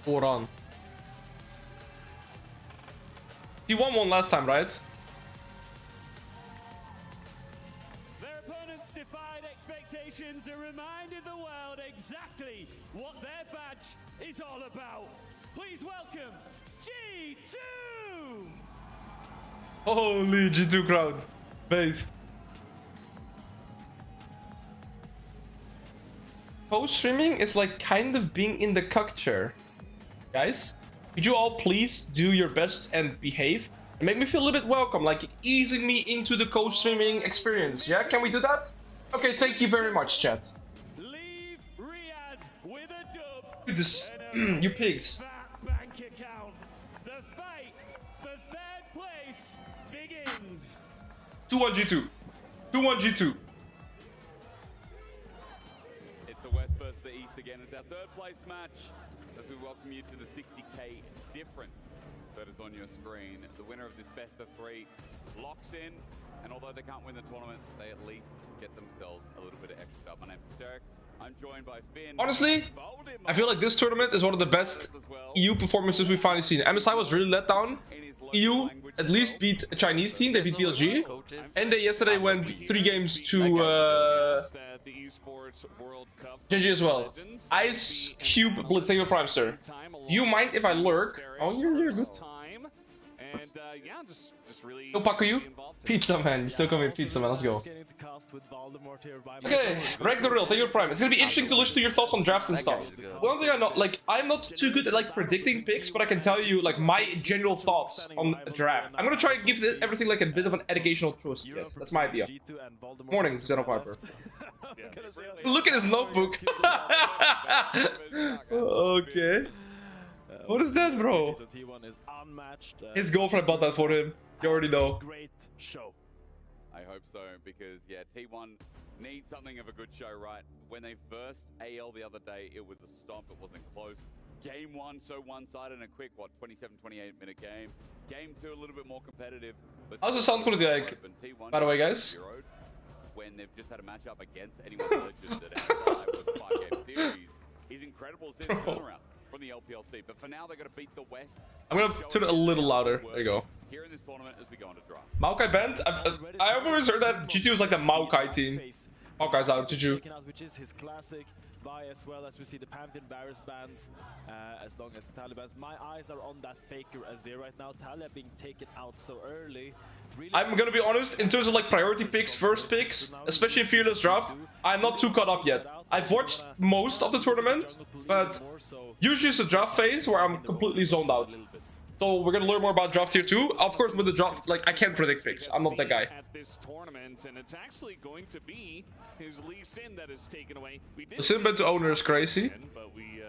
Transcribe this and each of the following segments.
Boran. T1 won last time, right? Their opponents defied expectations and reminded the world exactly what their badge is all about. Please welcome G2! Holy G2 crowd. Based. Co-streaming is like kind of being in the cuck chair. Guys, could you all please do your best and behave? And make me feel a little bit welcome, like easing me into the co-streaming experience. Yeah, can we do that? Okay, thank you very much, chat. Leave Riyadh with a dub. Look at this, you pigs. Fat bank account. The fight for third place begins. 2-1 G2. 2-1 G2. It's the West versus the East again. It's our third place match as we welcome you to the 60k difference that is on your screen. The winner of this best of 3 locks in, and although they can't win the tournament, they at least get themselves a little bit of extra dub. My name's Derek. I'm joined by Finn. Honestly, I feel like this tournament is one of the best EU performances we've finally seen. MSI was really let down. EU at least beat a Chinese team, they beat BLG. And they yesterday went 3 games to GG as well. Ice Cube Blitzsaber Prime, sir. Do you mind if I lurk? Oh, you're good. No Pakuyu? Pizza man, you still call me Pizza man, let's go. Okay, Reg the Real, take your prime. It's gonna be interesting to listen to your thoughts on draft and stuff. One thing I'm not too good at like predicting picks, but I can tell you like my general thoughts on a draft. I'm gonna try and give everything like a bit of an educational twist. Yes, that's my idea. Morning, Zeno Viper. Look at his notebook. Okay. What is that, bro? His girlfriend bought that for him. You already know. Great show. I hope so, because yeah, T1 needs something of a good show, right? When they first AL the other day, it was a stomp, it wasn't close. Game 1 so one-sided and a quick, what, 27-28 minute game. Game 2 a little bit more competitive. But how's the sound quality like, by the way, guys? When they've just had a matchup against anyone's legend at outside with a 5-game series, he's incredible since turnaround from the LPLC. But for now, they're going to beat the West. I'm going to turn it a little louder. There you go. Here in this tournament as we go into draft. Maokai banned? I've always heard that G2 is like the Maokai team. Maokai's out, G2. Which is his classic buy, as well as we see the Pantheon Varus bans, as long as the Taliban's. My eyes are on that Faker Azir right now. Talia being taken out so early. Really, I'm gonna be honest, in terms of like priority picks, first picks, especially in Fearless Draft, I'm not too caught up yet. I've watched most of the tournament, but usually it's a draft phase where I'm completely zoned out. So we're gonna learn more about draft tier 2. Of course, with the draft, like I can't predict picks. I'm not that guy. At this tournament, and it's actually going to be his Lee Sin that is taken away. We did The Sin to owner is crazy. but we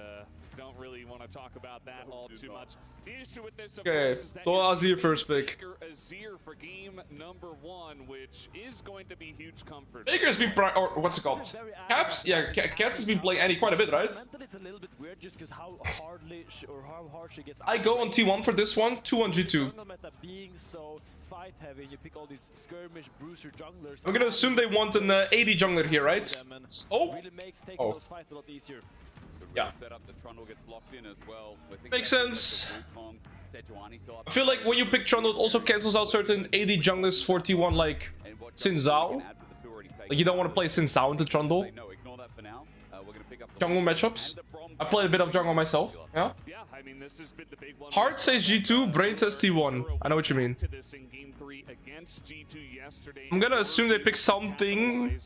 don't really want to talk about that all too much. The issue with this, of Okay, course, is that so Azir first pick. Azir for game number 1, which is going to be huge comfort. Baker's been or what's it called? Caps? Yeah, Cats has been playing Annie quite a bit, right? It's a little bit weird just because how hard she gets. I go on T1 for this one, 2-1 G2. Being so fight heavy, you pick all these skirmish bruiser junglers. I'm gonna assume they want an AD jungler here, right? Oh, really makes taking those fights a lot easier. yeah. Set up, the Trundle gets locked in as well. Makes sense. I feel like when you pick Trundle, it also cancels out certain AD junglers for T1, like Xin Zhao. Like you don't want to play Xin Zhao into Trundle. Jungle matchups. I played a bit of jungle myself. Yeah. I mean, this has been the big one. Heart says G2, Brain says T1. I know what you mean. I'm gonna assume they pick something.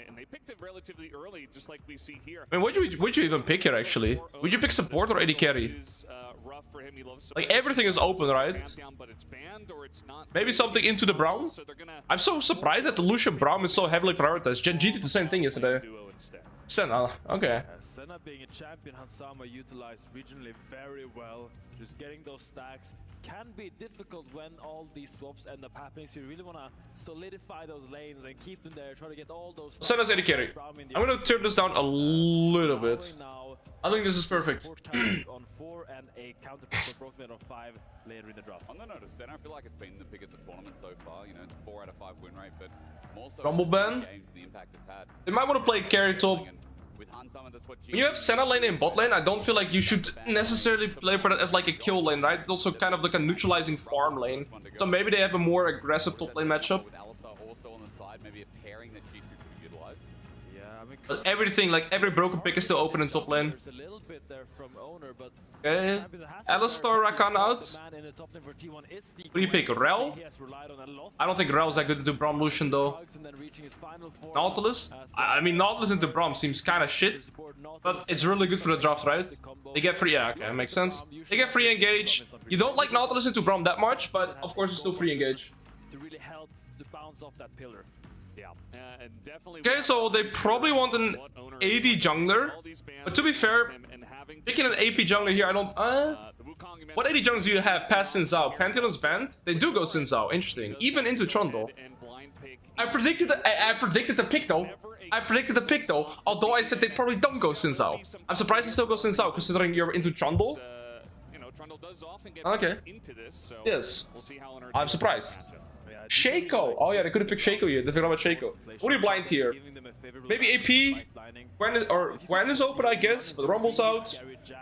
And they picked it relatively early, just like we see here. I mean, would you even pick here actually? Would you pick support or AD carry? Like everything is open, right? Maybe something into the Braum? I'm so surprised that the Lucian Braum is so heavily prioritized. Gen G did the same thing yesterday. Senna, okay. Senna being a champion, Hansama utilized regionally very well. Just getting those stacks can be difficult when all these swaps end up happening. So you really want to solidify those lanes and keep them there. Try to get all those. Senna's AD carry. I'm gonna turn this down a little bit. I think this is perfect. On 4 and a counter pick for Broken on 5 later in the draft. On the note of Senna, I feel like it's been the pick of the tournament so far. You know, it's 4 out of 5 win rate, but more so Rumble ban. games the impact it's had. They might want to play carry top When you have Senna lane and bot lane, I don't feel like you should necessarily play for that as like a kill lane, right? It's also kind of like a neutralizing farm lane. So maybe they have a more aggressive top lane matchup. But everything, like every broken pick is still open in top lane. Okay, Alistar Rakan out. What do you pick, Rel? I don't think Rel's that good into Braum Lucian though. Nautilus? I mean, Nautilus into Braum seems kind of shit. But it's really good for the draft, right? They get free, yeah, okay, makes sense. They get free engage. You don't like Nautilus into Braum that much, but of course it's still free engage. To really help to bounce off that pillar. Okay, so they probably want an AD jungler. But to be fair, picking an AP jungler here, I don't... what AD junglers do you have past Xin Zhao? Pantheon's banned? They do go Xin Zhao, interesting. Even into Trundle. I predicted the pick though. I predicted the pick though, although I said they probably don't go Xin Zhao. I'm surprised they still go Xin Zhao, considering you're into Trundle. Okay. Yes. I'm surprised. Shaco! Oh yeah, they could have picked Shaco here. They forgot about Shaco. What are you blind here? Maybe AP? Gwen is open, I guess, but Rumble's out.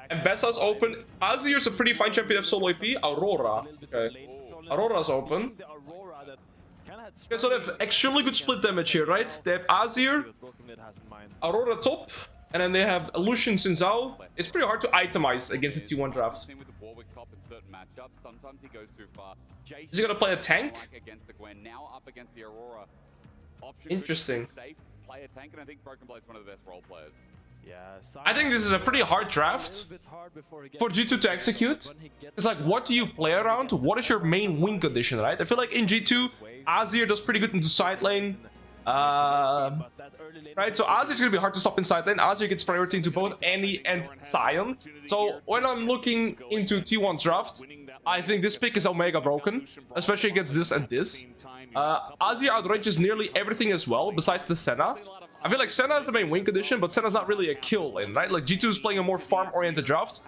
And Bessa's open. Azir's a pretty fine champion of solo AP. Aurora. Okay. Aurora's open. Okay, so they have extremely good split damage here, right? They have Azir, Aurora top, and then they have Lucian Xin Zhao. It's pretty hard to itemize against a T1 draft. Is he gonna play a tank? Interesting. I think this is a pretty hard draft for G2 to execute. It's like, what do you play around? What is your main win condition, right? I feel like in G2, Azir does pretty good into side lane. Right, so Azir's gonna be hard to stop in side lane. Azir gets priority into both Annie and Sion. So when I'm looking into T1's draft, I think this pick is Omega broken, especially against this and this. Azir outranges nearly everything as well, besides the Senna. I feel like Senna is the main win condition, but Senna's not really a kill lane, right? Like G2 is playing a more farm-oriented draft.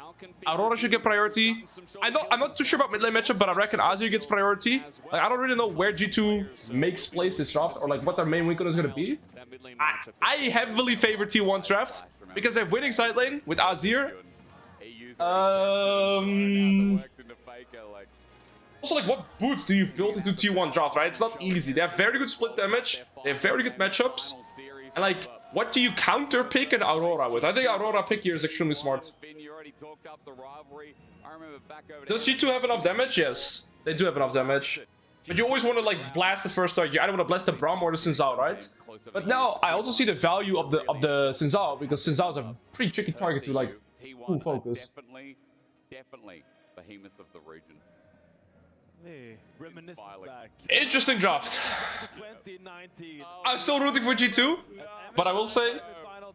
Aurora should get priority. I'm not too sure about mid lane matchup, but I reckon Azir gets priority. Like, I don't really know where G2 makes plays this draft, or like what their main win condition is gonna be. I heavily favor T1's draft because they're winning side lane with Azir. Also, like, what boots do you build into T1 draft, right? It's not easy. They have very good split damage. They have very good matchups. And, like, what do you counter pick an Aurora with? I think Aurora pick here is extremely smart. Does G2 have enough damage? Yes, they do have enough damage. But you always want to, like, blast the first target. You either want to blast the Braum or the Xin Zhao, right? But now, I also see the value of the Xin Zhao, because Xin Zhao is a pretty tricky target to, like, full focus. Definitely behemoth of the region. Interesting draft. I'm still rooting for G2, but I will say,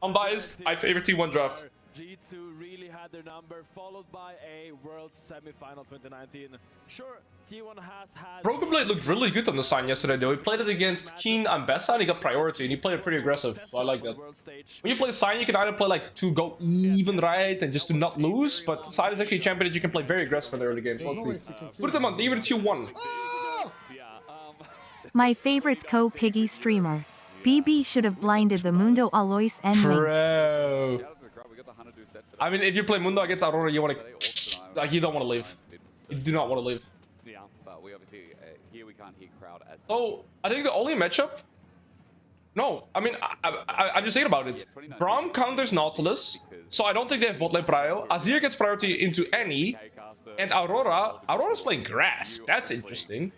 unbiased, I favor T1 draft. G2 really had their number, followed by a World Semi-Final 2019. Sure, T1 has had... Broken Blade looked really good on the sign yesterday, though. He played it against Keen and Bessa, and he got priority, and he played it pretty aggressive, so I like that. When you play Sign, you can either play, like, to go even right and just to not lose, but Sign is actually a champion that you can play very aggressive in the early game, so let's see. Put them on, even T1. My favorite co-piggy streamer. BB should have blinded the Mundo AloisNL. Bro. I mean, if you play Mundo against Aurora, you want to... Like, you don't want to live. You do not want to live. Yeah, but we obviously... here we can't hear crowd as... So, I think the only matchup... No, I mean, I'm just saying about it. Braum counters Nautilus, so I don't think they have bot lane prio. Azir gets priority into Annie, and Aurora's playing Grasp. That's interesting.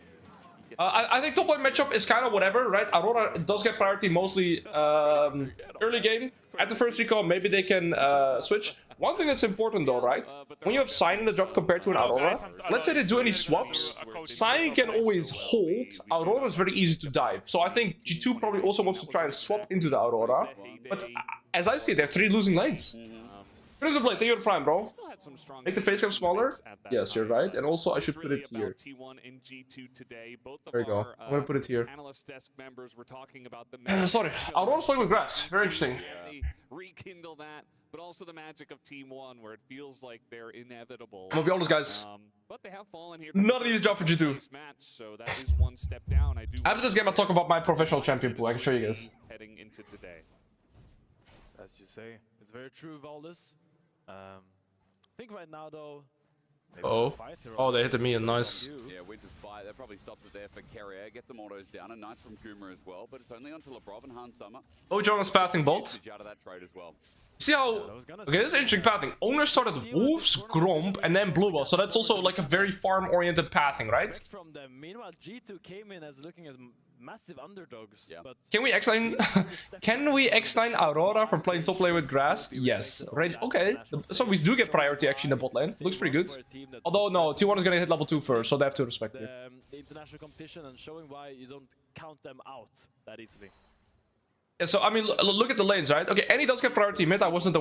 I think top lane matchup is kind of whatever, right? Aurora does get priority mostly early game. At the first recall, maybe they can switch. One thing that's important though, right? When you have Sign in the draft compared to an Aurora, let's say they do any swaps, Sign can always hold. Aurora is very easy to dive. So I think G2 probably also wants to try and swap into the Aurora. But as I see, they have 3 losing lanes. Here's a blade, take your prime, bro. Make the face cap smaller. Yes, you're right. And also, I should put it here. There you go. I'm gonna put it here. Sorry, Aurora's playing with grass. Very interesting. Rekindle that, but also the magic of Team 1, where it feels like they're inevitable. I'm gonna be honest, guys. But they have fallen here. None of these draft for G2. So that is one step down. I do. After this game, I'll talk about my professional champion pool. I can show you guys. Heading into today. As you say, it's very true, Valdez. I think right now though. Oh, oh, they hit me, and nice. Yeah, Winter's fight. That probably stops it there for Carrier. Gets some autos down, and nice from Kuma as well. But it's only onto Lebrov and Han Summer. Oh, John is pathing bot. Out of that trade as well. See how... Okay, this is interesting pathing. Owner started Wolves, Gromp, and then Blue Ball. So that's also like a very farm-oriented pathing, right? From them. Meanwhile, G2 came in as looking as massive underdogs. Yeah. But Can we X9... Can we X9 Aurora from playing top lane with Grasp? Yes. Right, okay. So we do get priority actually in the bot lane. Looks pretty good. Although, no, T1 is gonna hit level 2 first, so they have to respect it. the international competition and showing why you don't count them out that easily. Yeah, so I mean, look at the lanes, right? Okay, Annie does get priority mid. I wasn't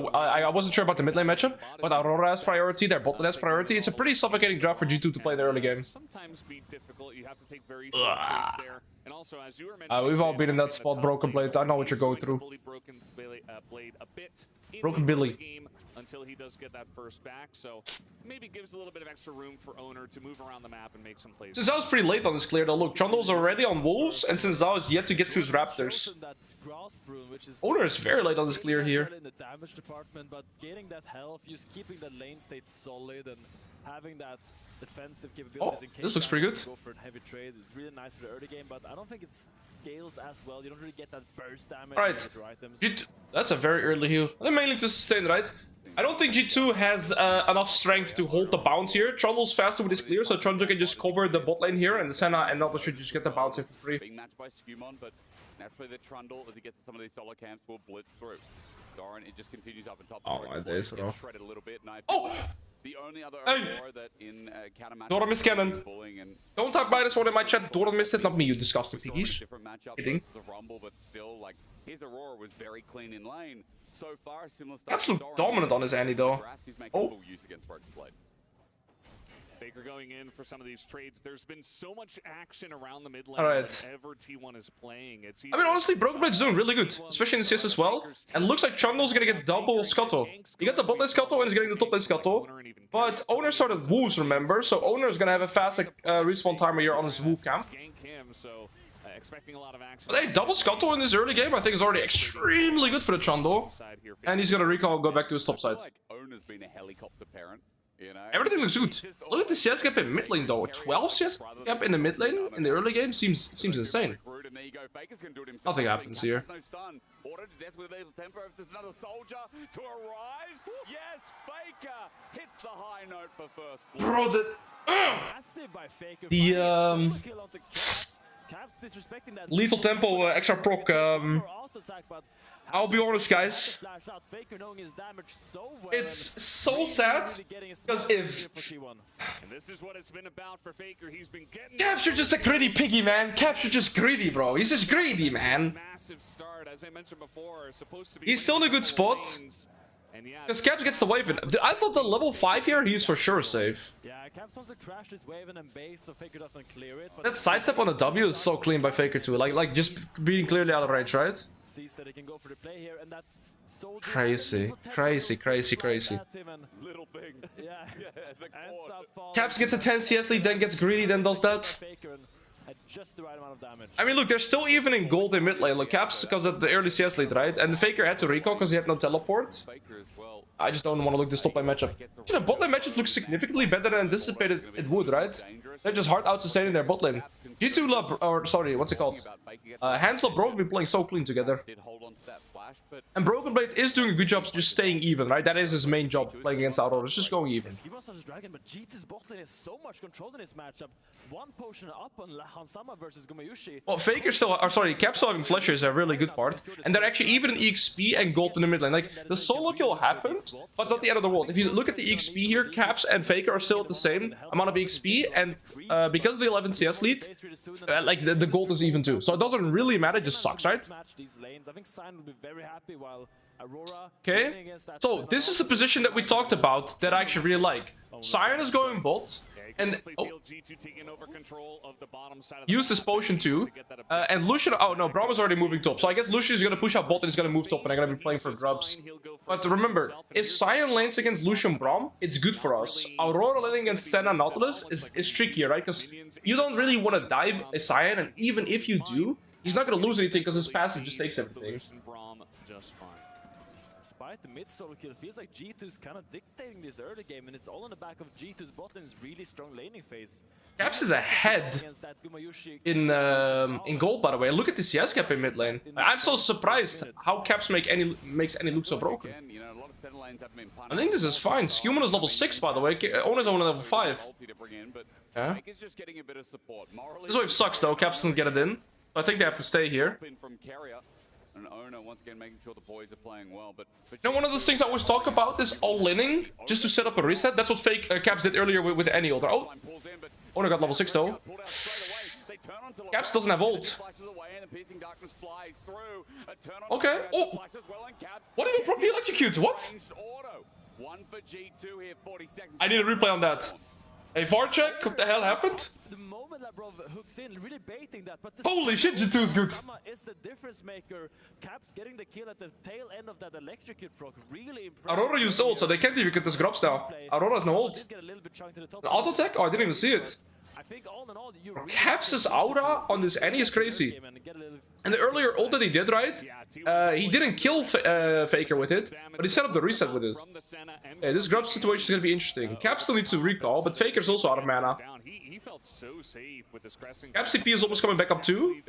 sure about the mid lane matchup, but Aurora has priority. Their bot lane has priority. It's a pretty suffocating draft for G2 to play in the early game. Sometimes be difficult. You have to take very short trades there. And also, as you were mentioning, We've all been in that spot, Broken Blade. I know what you're going through. Broken Blade a bit Broken Billy. game until he does get that first back. So maybe gives a little bit of extra room for Owner to move around the map and make some plays. Since I was pretty late on this clear, though, look, Trundle's already on Wolves, and since I was yet to get to his Raptors. Owner is very late on this clear here. In the damage department, but getting that health, just keeping the lane state solid and having that defensive capabilities in case this looks pretty good. Go for a heavy trade. It's really nice for the early game, but I don't think it scales as well. You don't really get that burst damage. Right. Items. G2, that's a very early heal. They're mainly to sustain, right? I don't think G2 has enough strength to hold the bounce here. Trundle's faster with his clear, so Trundle can just cover the bot lane here, and the Senna and Nova should just get the bounce in for free. Being matched by Skumon, but naturally the Trundle, as he gets to some of these solo camps, will blitz through. Doran, it just continues up and top. Oh my days, bro. Shredded a little bit. Oh! The only other Hey! that in counter Doran missed cannon. Don't type by this one in my chat. Doran missed it, not me, you disgusting piggies. Different matchup Kidding. versus the Rumble, but still, like, his Aurora was very clean in lane. So far, similar stuff. Absolute dominant on his Annie, though. He's making Oh. full use against Broken Blade. Faker going in for some of these trades. There's been so much action around the mid lane Alright. whenever T1 is playing. It's I mean, honestly, Broken Blade's doing really good, especially in CS as well. And it looks like Trundle's gonna get double Scuttle. You get the bot lane Scuttle and he's getting the top lane Scuttle. But Owner started Wolves, remember? So Owner is gonna have a fast respawn timer here on his Wolf camp. Gank him, so expecting a lot of action. But hey, double Scuttle in this early game I think is already extremely good for the Trundle. And he's gonna recall and go back to his top side. Like Owner's been a helicopter parent. You know? Everything looks good. Look at the CS gap in mid lane though. 12 CS gap in the mid lane in the early game seems insane. Nothing happens here. No stun. Order to death with a little tempo. If there's another soldier to arise, yes, Faker hits the high note for first blood. Bro, Massive by Faker. the Kill onto Caps. Caps disrespecting that lethal tempo extra proc. I'll be honest, guys. It's so sad because if And this is what it's been about for Faker. He's been getting Caps are just a greedy piggy, man. Caps are just greedy, bro. He's just greedy, man. massive start, as I mentioned before, supposed to be He's still in a good spot. And yeah, Because Caps gets the wave in. I thought the level 5 here, he's for sure safe. Yeah, Caps wants to crash this wave and then base, so Faker doesn't clear it. But That sidestep on the W is so clean by Faker too. Like just being clearly out of range, right? sees that he can go for the play here, and that's so Crazy, crazy, crazy, crazy. Little thing. Yeah. The cord. Caps gets a 10 CS lead, then gets greedy, then does that. Faker had just the right amount of damage. I mean, look, they're still even in gold in mid lane. Look, Caps because of the early CS lead, right? And Faker had to recall because he had no teleport. Faker as well. I just don't want to look this top lane matchup. The bot lane matchup looks significantly better than anticipated it would, right? They're just hard out sustaining their bot lane. G2 Lab, or sorry, what's it called? Hans Lab Broken been playing so clean together. Did hold on to that flash, but And Broken Blade is doing a good job just staying even, right? That is his main job, playing against Aurora. It's just going even. He was such a dragon, but G2's bot lane is so much controlled in this matchup. One potion up on Hansama versus Gumayushi. Well, Faker still, or sorry, Cap still having Fletcher is a really good part. And they're actually even in EXP and gold in the mid lane. Like, the solo kill happened, but it's not the end of the world. If you look at the EXP here, Caps and Faker are still at the same amount of EXP. And because of the 11 CS lead, like, the gold is even too. So it doesn't really matter, it just sucks, right? Okay, so this is the position that we talked about that I actually really like. Sion is going bot, and use this potion too. And Lucian, oh no, Braum is already moving top. So I guess Lucian is going to push out bot and he's going to move top and I'm going to be playing for grubs. But remember, if Sion lanes against Lucian Braum, it's good for us. Aurora laning against Senna Nautilus is trickier, right? Because you don't really want to dive a Sion, and even if you do, he's not going to lose anything because his passive just takes everything. Despite the mid solo kill, feels like G2's kind of dictating this early game, and it's all on the back of G2's bot lane's really strong laning phase. Caps is ahead in gold, by the way. Look at the CS gap in mid lane. I'm so surprised how Caps makes any look so broken. I think this is fine. Scuman is level 6, by the way. Owner's only level 5. Yeah. This wave sucks, though. Caps doesn't get it in. So I think they have to stay here. You know, one of those things I always talk about is all-inning, just to set up a reset. That's what fake Caps did earlier with any ultra. Oh, Owner got level 6, though. Caps doesn't have ult. Okay. Oh! What did he properly electrocute? What? I need a replay on that. Hey, VAR check? What the hell happened? The moment Labrov hooks in, really baiting that, but holy shit, G2 is good. Is the difference maker. Caps getting the kill at the tail end of that electrocute proc. Really impressive. Aurora used ult, so they can't even get this grubs now. Aurora has no ult. An auto attack? Oh, I didn't even see it. I think all in all, Caps' aura on this Annie is crazy. And the earlier ult that he did, right? He didn't kill Faker with it, but he set up the reset with it. Yeah, this grub situation is going to be interesting. Caps still needs to recall, but Faker's also out of mana. Caps CP is almost coming back up too.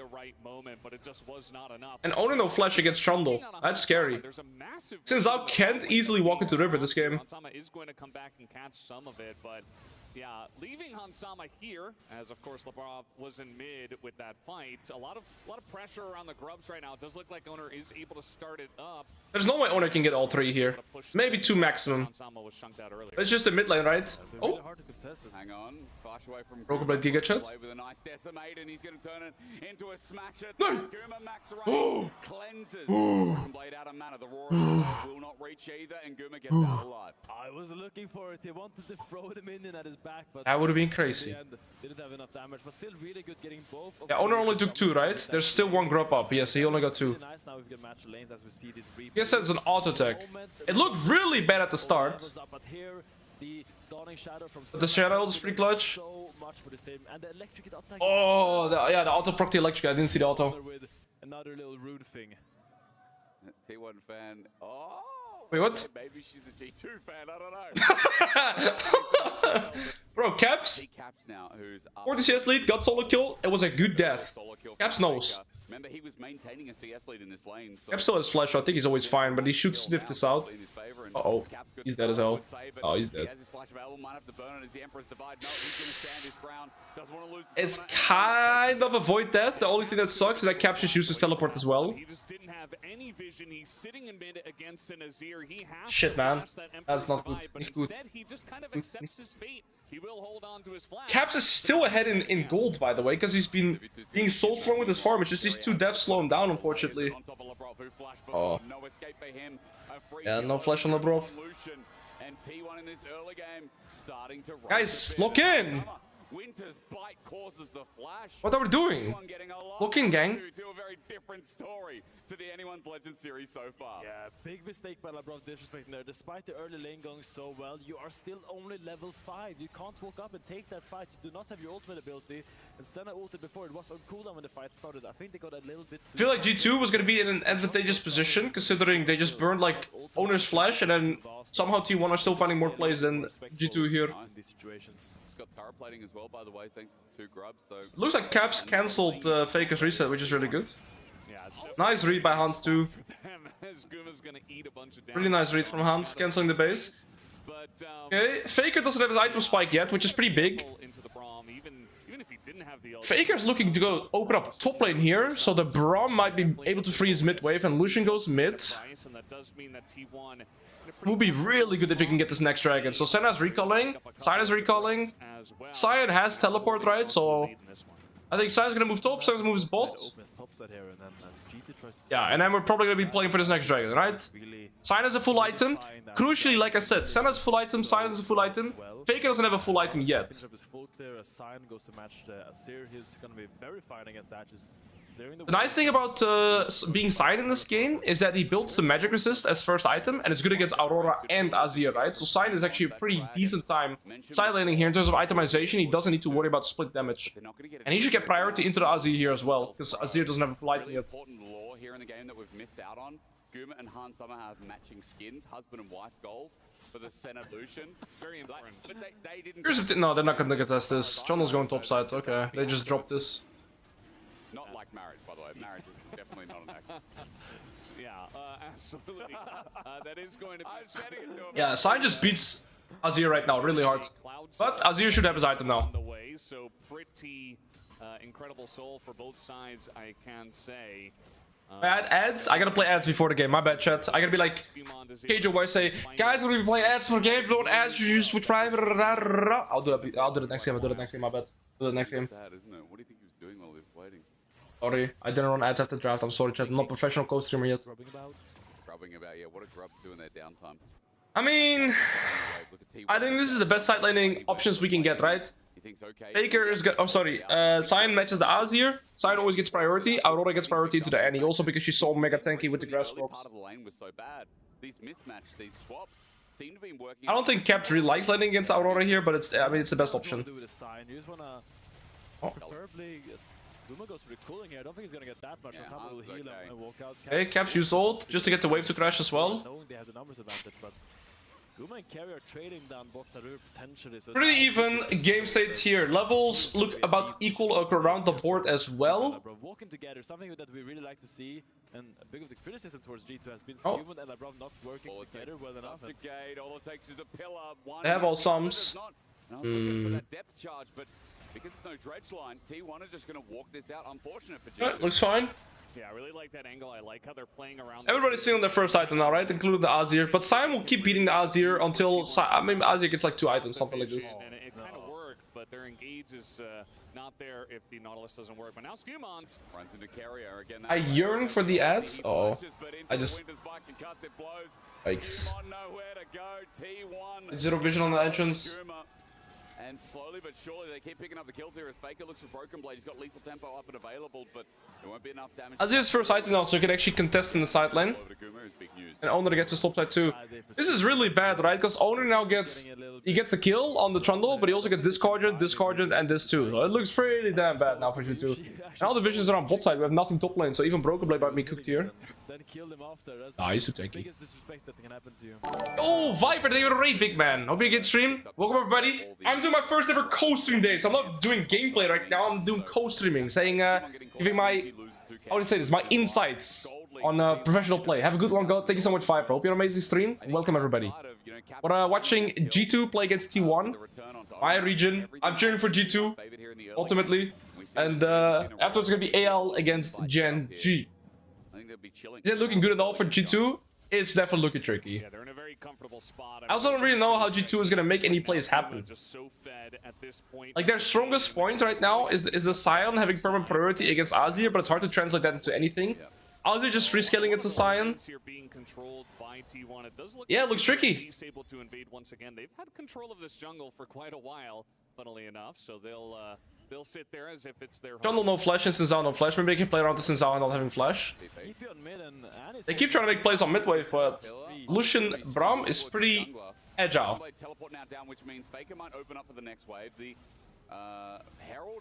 And only no flash against Trundle. That's scary. Since Zhao can't easily walk into river this game. Yeah, leaving Hansama here, as of course Labrov was in mid with that fight. A lot of pressure around the grubs right now. It does look like Owner is able to start it up. There's no way Owner can get all 3 here. Maybe 2 maximum. It's just the mid lane, right? Oh. Hang on. Flash away from Broken Blade Giga Chat. with a nice decimate, and he's going to turn it into a smash it. No. Guma max range cleanses. Blade out of mana. The Roar will not reach either, and Guma gets out alive. I was looking for it. He wanted to throw the minion at his back, but that would have been crazy. Didn't have enough damage, but still really good getting both. Yeah, Owner only took 2, right? There's still 1 grub up. Yes, he only got 2. Nice now we've got match lanes as we see this replay. Yes, it's an auto attack. It looked really bad at the start. But here, the dawning shadow from The shadow is pretty clutch. so much for this team, and the electric attack. Oh, yeah, the auto proc the electric. I didn't see the auto. With another little rude thing. T1 fan. Oh! Wait, what? Maybe she's a G2 fan. I don't know. Bro, Caps, Caps now, who's 40 CS lead, got solo kill. It was a good death. Caps knows. Remember, he was maintaining a CS lead in this lane. So Caps still has flash, so I think he's always fine, but he should sniff this out. Uh-oh. He's dead as hell. Oh, he's dead. It's kind of a void death. The only thing that sucks is that Caps just uses teleport as well. He just didn't have any vision. He's sitting in mid against an Azir. He has Shit, man. That's not good. But Nicht gut. instead, he just kind of accepts his fate. He will hold on to his flash. Caps is still ahead in gold, by the way, because he's been being so strong with his farm. It's just these 2 deaths slow him down, unfortunately. Oh. Yeah, no flash on Labrov. Guys, lock in! Winter's bite causes the flash. What are we doing? Lock in, gang. To a very different story to the Anyone's Legend series so far. Yeah, big mistake by Labrov disrespecting there. Despite the early lane going so well, you are still only level 5. You can't walk up and take that fight. You do not have your ultimate ability. And Senna ulted before. It was on cooldown when the fight started. I think they got a little bit too... I feel like G2 was going to be in an advantageous position, considering they just burned like Owner's flash, and then somehow T1 are still finding more plays than G2 here. in these situations. It's got turret plating as well, by the way, thanks to 2 grubs. So Looks like Caps cancelled Faker's reset, which is really good. Yeah, Nice read by Hans too. Really nice read from Hans, cancelling the base. Okay, Faker doesn't have his item spike yet, which is pretty big. Faker's looking to go open up top lane here, so the Braum might be able to freeze mid wave, and Lucian goes mid. It would be really good if we can get this next dragon. So Senna's recalling, Cyan's recalling, Cyan has teleport, right? So I think Cyan's gonna move top, Cyan's gonna move his bot. Yeah, and then we're probably gonna be playing for this next dragon, right? Cyan has a full item. Crucially, like I said, Senna has a full item, Cyan has a full item. Faker doesn't have a full item yet. The nice thing about being Cyan in this game is that he built the magic resist as first item, and it's good against Aurora and Azir, right? So Cyan is actually a pretty decent time side laning here in terms of itemization. He doesn't need to worry about split damage. And he should get priority into the Azir here as well, because Azir doesn't have a full item yet. Important lore here in the game that we've missed out on. Guma and Han Summer have matching skins, husband and wife goals for the Senna Lucian. Very important. But they didn't. Here's if no, they're not gonna contest this. Channel's going topside. Okay, they just dropped this. Not like marriage, by the way. Marriage is definitely not an act. Yeah, absolutely. That is going to be. Yeah, Sign just beats Azir right now really hard. But Azir should have his item now. On the way, so pretty incredible soul for both sides, I can say. Ads? I gotta play ads before the game. My bad, chat. I gotta be like KJ say, guys, when we play ads for the game, don't ads, you just switch private. I'll do it. I'll do it next game. I'll do it next game. My bad. Do it next game. Sad, isn't it? What do you think he was doing while he was waiting? Sorry, I didn't run ads after draft. I'm sorry, chat. I'm not professional co-streamer yet. Grubbing about, yeah. What a grub doing their downtime. I mean, I think this is the best side laning options we can get, right? Faker is good. Oh, sorry. Sign matches the Azir. Sign always gets priority. Aurora gets priority into the Annie. Also because she's so mega tanky with the grass swaps. Part of the lane was so bad. These mismatched, these swaps seem to be working. I don't think Capt really likes laning against Aurora here, but it's, I mean, it's the best option. Guma goes for the cooling here. I don't think he's gonna get that much. Osama will heal him and walk out. Okay, Cap's used ult just to get the wave to crash as well. Knowing they have the numbers advantage, but Guma and Carry are trading down bots that are potentially. So pretty even game state here. Levels look about equal around the board as well. Walking together, something that we really like to see, and a bit of the criticism towards G2 has been Skewman and LeBron not working together well enough. The gate, all it takes is a pillar. They have all sums. And I was looking for that depth charge, but because there's no dredge line, T1 are just going to walk this out. Unfortunate for G2. Looks fine. Yeah, I really like that angle. I like how they're playing around. Everybody's seeing their first item now, right? Including the Azir. But Sion will keep beating the Azir until Azir gets like 2 items, something like this. And it kind of worked, but their engage is not there if the Nautilus doesn't work. But now Skewmont runs into Carrier again. I yearn for the ads. Oh, I just. Yikes. Zero vision on the entrance. And slowly but surely they keep picking up the kills here as Faker looks for Broken Blade. He's got lethal tempo up and available, but there won't be enough damage. Azir's first item now, so he can actually contest in the side lane. And Owner gets a stop side too. This is really bad, right? Because Owner now gets the kill on the Trundle, but he also gets discarded, and this too. So it looks pretty damn bad now for G2. And all the visions are on bot side. We have nothing top lane, so even Broken Blade might be cooked here. He's too tanky. Oh, Viper, thank you for the raid, big man. Hope you get stream. Welcome everybody. I'm doing my first ever co-stream day, so I'm not doing gameplay right now. I'm doing co-streaming, saying, giving my, how do you say this, my insights on professional play. Have a good one, God. Thank you so much, Viper. Hope you had an amazing stream. Welcome everybody. We're watching G2 play against T1. My region. I'm cheering for G2, ultimately. And afterwards it's gonna be AL against Gen G. Is it looking good at all for G2? It's definitely looking tricky. Yeah, they're in a very comfortable spot. I also don't really know how G2 is gonna make any plays happen. Just so fed at this point. Like their strongest point right now is the Sion having permanent priority against Azir, but it's hard to translate that into anything. Azir just free scaling against the Sion. Yeah, it looks tricky. Able to invade once again. They've had control of this jungle for quite a while, funnily enough. So they'll sit there as if it's their Jungle no flash and Sinzao no flash. Maybe they can play around the Sinzao not having flash. They keep trying to make plays on mid wave, but Lucian Braum is pretty agile.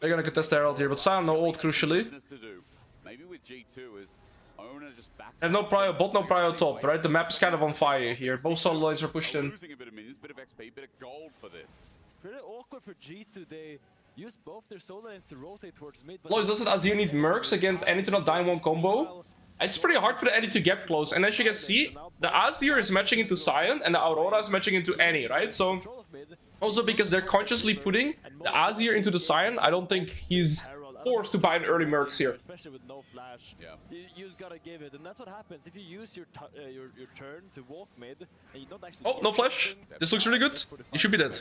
They're gonna contest the Herald here, but Sion no ult crucially. They have no prio bot, no prio top, right? The map is kind of on fire here. Both solo lanes are pushed in. It's pretty awkward for G2. They use both their solo lanes to rotate towards mid. Alois, doesn't Azir need mercs against Annie to not die in one combo? It's pretty hard for the Annie to get close. And as you can see, the Azir is matching into Sion and the Aurora is matching into Annie, right? So, also because they're consciously putting the Azir into the Sion, I don't think he's forced to buy an early mercs here. Especially with no flash. You just gotta give it, and that's what happens if you use your turn to walk mid and you don't actually. Oh, no flash. This looks really good. You should be dead.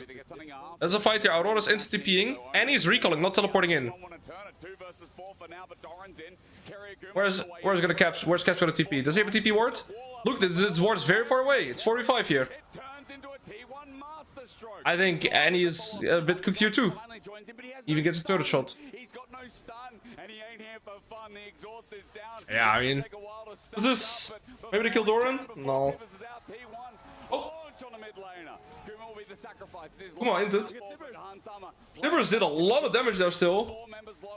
There's a fight here. Aurora's instant TPing. Annie is recalling, not teleporting in. Where's gonna Caps? Where's Caps gonna TP? Does he have a TP ward? Look, this ward is very far away. It's 45 here. I think Annie is a bit cooked here too. Even gets a third shot. Yeah, I mean, is this maybe to kill Doran? No. Oh, come on, inted. Tibbers did a lot of damage there still.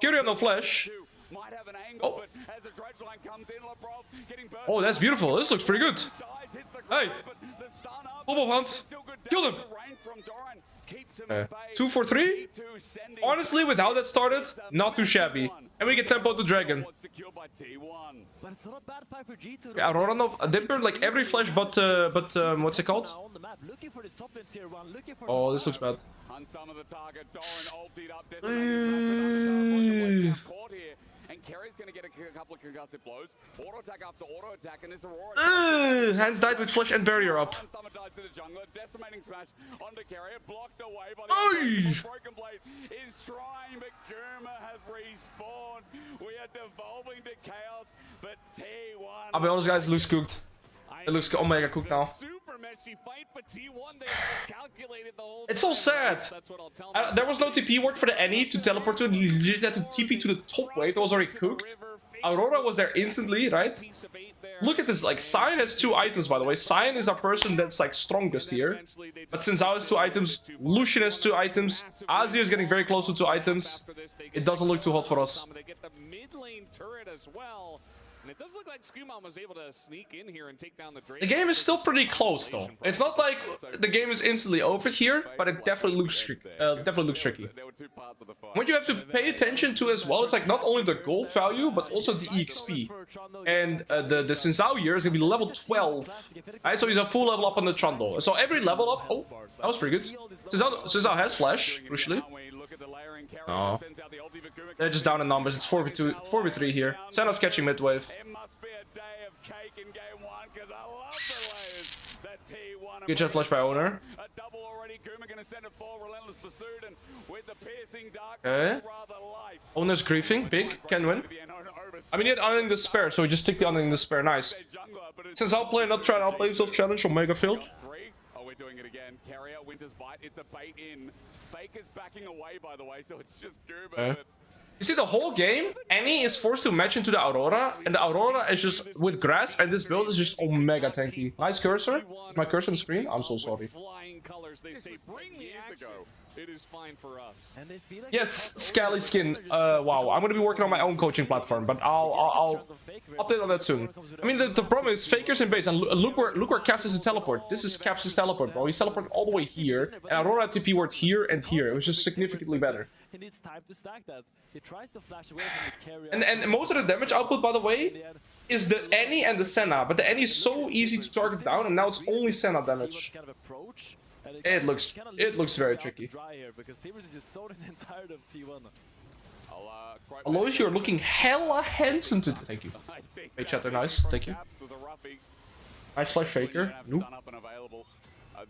Kyrian no flash. Might have an angle, Oh. but as the dredge line comes in, Lebrov getting burst. Oh, that's beautiful. This looks pretty good. Dies, hits the Hey. ground, but the stun up. Bobo Hans. Still good Kill damage. them. The rain from Doran keeps him at bay. 2 for 3. T2 sending Honestly, with how that started, not too shabby. And we get tempo to Dragon. was secured by T1. But it's not a bad fight for G2. Yeah, Aurora they burned like every flash but what's it called? Now on the map, looking for this top lane tier 1, looking for Oh, some this looks bad. On some of the target, Doran ulted up, decimating caught here. And Kerry's going to get a couple of concussive blows. Auto attack after auto attack, and this Aurora. Hands died with flash and barrier up. Summer dies to the jungler, decimating smash onto Carrier, blocked away by Oi! the Broken Blade is trying, but Gurma has respawned. We are devolving to chaos, but T1. I'll be honest, guys, it looks cooked. It looks omega cooked now. Super messy fight, but T1 they calculated the whole It's so sad. That's what I'll tell them. There was no TP word for the Annie to teleport to. You legit had to TP to the top wave. It was already cooked. Aurora was there instantly, right? Look at this, like, Cyan has 2 items, by the way. Cyan is our person that's, like, strongest here. But since I has 2 items, Lucian has 2 items, Azir is getting very close to 2 items. It doesn't look too hot for us. They get the mid lane turret as well. And it does look like Skuman was able to sneak in here and take down the Drake. The game is still pretty close, though. It's not like the game is instantly over here, but it definitely looks tricky. There were 2 parts of the fight. What you have to pay attention to as well, it's like not only the gold value, but also the EXP. And the Sinzao year is gonna be level 12. Right, so he's a full level up on the Trundle. So every level up, oh, that was pretty good. Sinzao has flash, crucially. No. They're just down in numbers, it's 4v2, 4v3 here. Senna's catching mid wave. It must be a day of cake in game 1, because I love the layers that T1. Good jet flash by Owner. A double already. Guma going to send it for relentless pursuit, and with the piercing dark, Okay. rather light. Owner's griefing, big, can win. I mean, he had Unending Despair, so he just took the Unending Despair, nice. Since I'll play, not try to outplay himself challenge, Omega failed. 3. Oh, we're doing it again. Carrier, Winter's Bite, it's a bait in. Faker's backing away, by the way, so it's just Guma. Okay. You see, the whole game, Annie is forced to match into the Aurora, and the Aurora is just with grasp, and this build is just omega tanky. Nice cursor. My cursor on the screen? I'm so sorry. Flying colors, they say bring the action. It is fine for us. And they feel like Yes, Scally Skin. Wow, I'm gonna be working on my own coaching platform, but I'll update on that soon. I mean, the problem is Faker's in base, and look where Caps is to teleport. This is Caps' teleport, bro. He's teleported all the way here, and Aurora TP word here and here. It was just significantly better. he needs time to stack that. He tries to flash away from the carrier. And most of the damage output, by the way, is the Annie and the Senna, but the Annie is so easy to target down, and now it's only Senna damage. Kind of approach, and It looks very tricky. Here because Timbers is just so tired of T1. Alois, you're looking hella handsome today. Thank you. Hey, chatter, nice. Thank you. Nice flash Faker. Nope.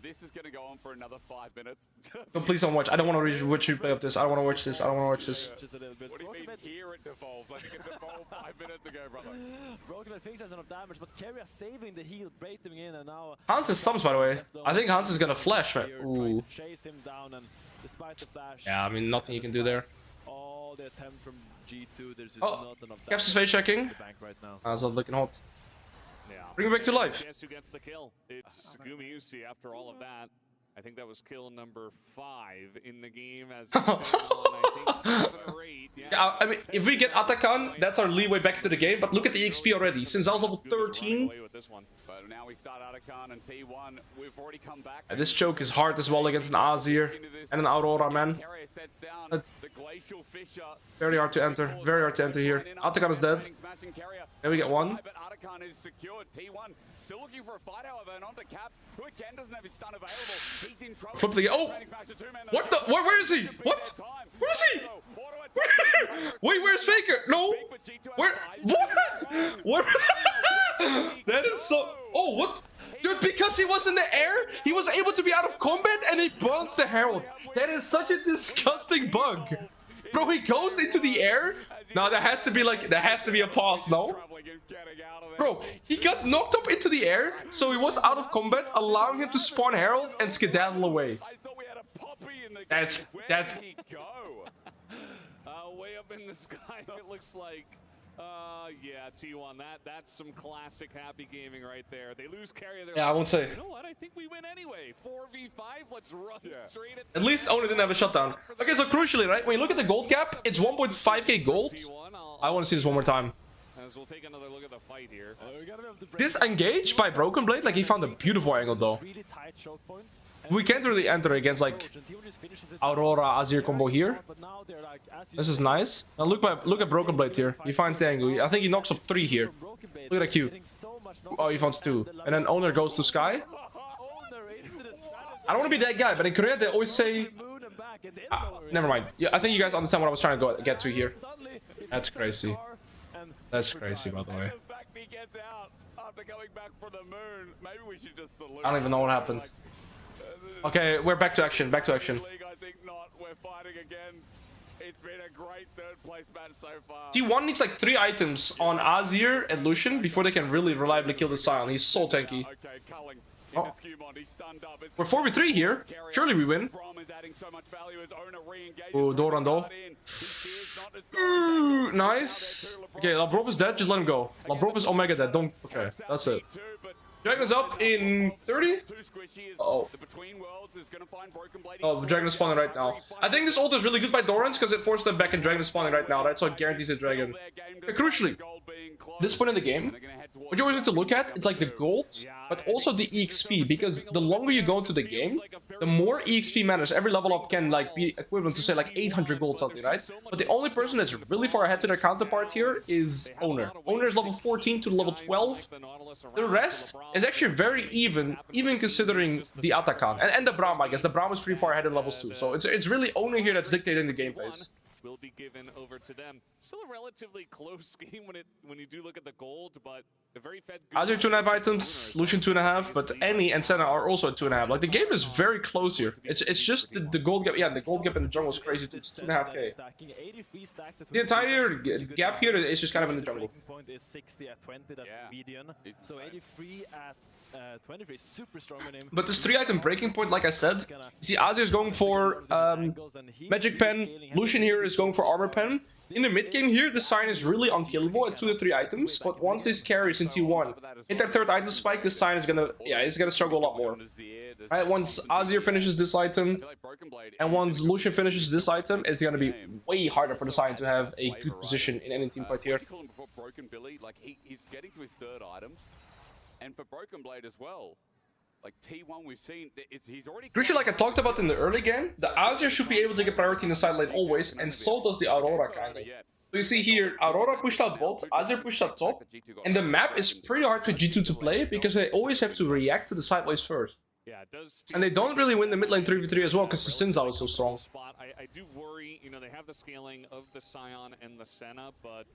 This is going to go on for another 5 minutes. No, please don't watch. I don't want to watch replay of this. I don't want to watch this. I don't want to watch this. Just a little bit. What do you mean here it devolves? I think it devolved 5 minutes ago, brother. Broken thinks has enough damage, but carrier saving the heal, breaking in, and now Hans is subs, by the way. I think Hans is gonna flash, man. Ooh. chase him down, and despite the flash, Yeah, I mean, nothing you can do there. all the attempt from G2, there's just Oh, not enough Caps is damage face checking. in the bank right now. That's not looking hot. Yeah. Bring me back to life. Guess who gets the kill? It's Gumiusi after all of that. I think that was kill number 5 in the game as I think 7 or 8. Yeah, I mean, if we get Atakan, that's our leeway back into the game. But look at the XP already. Since I was level 13. But now we start Atakan and T1. We've already come back. And this choke is hard as well against an Azir and an Aurora, man. Carrier sets down the Glacial Fisher. Very hard to enter. Very hard to enter here. Atakan is dead. There we get one. But Atakan is secured. T1 still looking for a fight, however, and onto Cap, who again doesn't have his stun available. He's in trouble. Flip the oh! What the? Where is he? What? Where is he? Wait, where's Faker? No. Where? What? What? That is so. Oh, what? Dude, because he was in the air, he was able to be out of combat and he burns the Herald. That is such a disgusting bug. Bro, he goes into the air. No, there has to be a pause, no? Bro, he got knocked up into the air, so he was out of combat, allowing him to spawn Herald and skedaddle away. That's Way up in the sky, it looks like. Yeah, T1, that's some classic happy gaming right there. They lose carry. Yeah, I won't say. You know what? I think we win anyway. 4v5. Let's run straight At least Owner didn't have a shutdown. Okay, so crucially, right? When you look at the gold gap, it's 1.5k gold. I want to see this one more time. As we'll take another look at the fight here. Disengaged by Broken Blade, like he found a beautiful angle though. We can't really enter against like Aurora Azir combo here. This is nice. Now look at Broken Blade here. He finds the angle. I think he knocks up 3 here. Look at that Q. Oh, he finds 2. And then Owner goes to Sky. I don't want to be that guy, but in Korea they always say... never mind. Yeah, I think you guys understand what I was trying to get to here. That's crazy. That's crazy, by the way. I don't even know what happened. Okay, we're back to action. Back to action. T1 needs like 3 items on Azir and Lucian before they can really reliably kill the Sion. He's so tanky. Oh. We're 4v3 here. Surely we win. Oh, Dorando. Ooh, nice. Okay, Labrov is dead. Just let him go. Labrov is Omega dead. Don't. Okay, that's it. Dragon is up in 30. Oh. Oh, the Dragon is spawning right now. I think this ult is really good by Dorans because it forced them back and Dragon is spawning right now, right? So it guarantees a Dragon. But crucially, this point in the game, what you always have to look at, it's like the gold, but also the EXP, because the longer you go into the game, the more EXP matters. Every level up can like be equivalent to say like 800 gold something, right? But the only person that's really far ahead to their counterpart here is Owner. Owner is level 14 to level 12. The rest is actually very even considering the Atakan and the Braum. I guess the Braum is pretty far ahead in levels too. So it's really Owner here that's dictating the game pace. Will be given over to them. Still a relatively close game when you do look at the gold, but a very fed. Azir 2.5 items, Lucian 2.5, but Annie and Senna are also at 2.5. Like the game is very close here. It's just the gold gap. Yeah, the gold gap in the jungle is crazy too. It's 2.5k. The entire gap here is just kind of in the jungle. So 83 at 23, super strong on him. But this 3-item breaking point, like I said, you see Azir is going for Magic Pen, Lucian here is going for Armor Pen. In the mid game here, the Sign is really unkillable at 2 to 3 items, but once this carries in T1, hit their 3rd item spike, this Sign is gonna, it's gonna struggle a lot more. Right, once Azir finishes this item, and once Lucian finishes this item, it's gonna be way harder for the Sign to have a good position in any team fight here. He's getting to his 3rd item. And for Broken Blade as well, like T1 we've seen, he's already... Crucially, like I talked about in the early game, the Azir should be able to get priority in the side lane always, and so does the Aurora kind of. So you see here, Aurora pushed out bot, Azir pushed out top, and the map is pretty hard for G2 to play because they always have to react to the sideways first. Yeah, it does. And they don't really win the mid lane 3v3 as well because the Sin Zhao is so strong. I do worry, you know, they have the scaling of the Sion and the Senna, but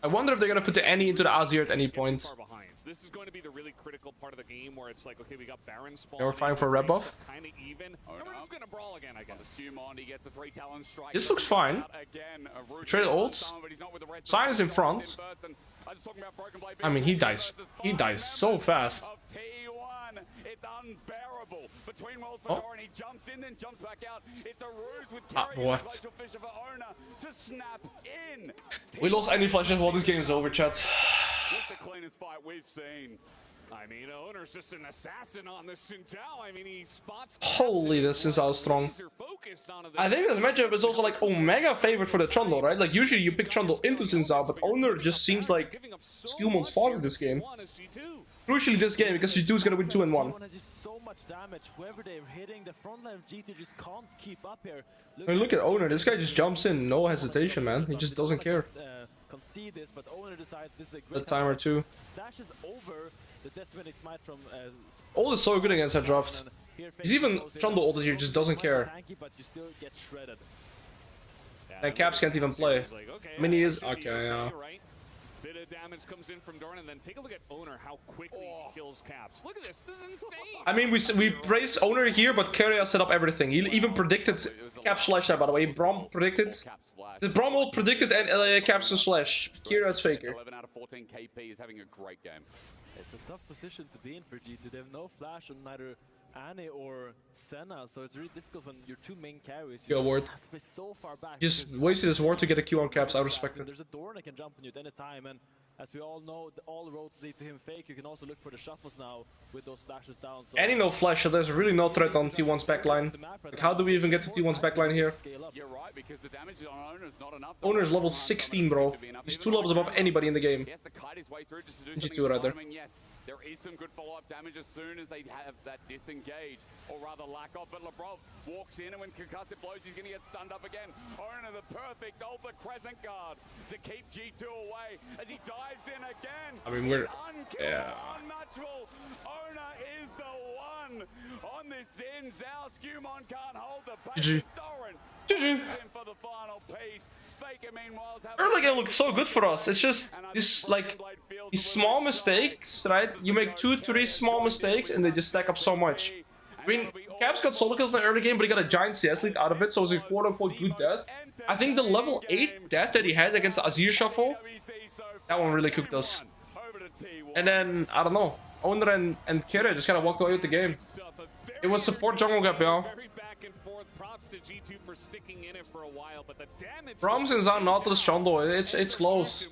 I wonder if they're gonna put the Annie into the Azir at any point. far behind. This is going to be the really critical part of the game where it's like, okay, we got Baron spawn. They were fighting for a red buff. Kind of even. And we're just gonna brawl again, I guess. Assume on, he gets the 3 talon strike. This looks fine. Trade ults. Sign is in front. I mean, he dies. He dies so fast. It's unbearable. Between worlds for Doran, he jumps in, then jumps back out. It's a ruse with boy. Fisher for Owner to snap in. We lost any flashes while this game is over, chat. What's the cleanest fight we've seen? I mean, Owner's just an assassin on this Xin Zhao. I mean, he spots... Holy, this Xin Zhao is strong. I think this matchup is also like Omega favored for the Trundle, right? Like usually you pick Trundle into Xin Zhao, but Owner just seems like Skillmon's father this game. Crucially this game, because G2 is gonna win 2-1. So much damage. Whoever they're hitting, the front line of G2 just can't keep up here. I mean, look at Owner. This guy just jumps in, no hesitation, man. He just doesn't care. Concede this, but Owner decides this is a The great timer too. dashes over the decimating smite from Ult is so good against that draft. He's even Trundle ulted here, just doesn't care. but you still get shredded. And Caps can't even play. Mini is okay, yeah. Bit of damage comes in from Dorn, and then take a look at Owner, how quickly he kills Caps. Look at this, this is insane. I mean, we praise Owner here, but Keria set up everything. He even predicted Caps slash there, by the way. Braum predicted. The Braum ult predicted and Caps to slash. Kira's faker. 11 out of 14 KP is having a great game. It's a tough position to be in for G2. They have no flash on neither Annie or Senna, so it's really difficult when your two main carries. Yo, ward. So far back. Just wasted his ward to get a Q on caps. I respect it. There's a door and I can jump on you at any time, and as we all know, all roads lead to him fake. You can also look for the shuffles now with those flashes down. So Any no flash, so there's really no threat on T1's backline. Like, how do we even get to T1's backline here? You're right, because the damage on Owner's not enough. Owner's level 16, bro. He's 2 levels above anybody in the game. He has to kite his way through just to do G2 something. rather. Yes, there is some good follow-up damage as soon as they have that disengage, or rather lack of, but Lebrov walks in, and when concussive blows, he's going to get stunned up again. Owner the perfect Ultra Crescent Guard to keep G2 away as he dives in again. I mean, we're... Yeah. Unmatchable. Owner is the one on this in. Zal Skumon can't hold the pace. GG. For the final piece. Faker meanwhile Early game looked so good for us. It's just this, like, these small mistakes, right? You make 2-3 small mistakes and they just stack up so much. I mean, Caps got solo kills in the early game, but he got a giant CS lead out of it, so it was a quote-unquote good death. I think the level 8 death that he had against the Azir Shuffle, that one really cooked us. And then, I don't know, Owner and Kira just kind of walked away with the game. It was support jungle gap, y'all. Brahms and Zan Nautilus Shondo, it's close.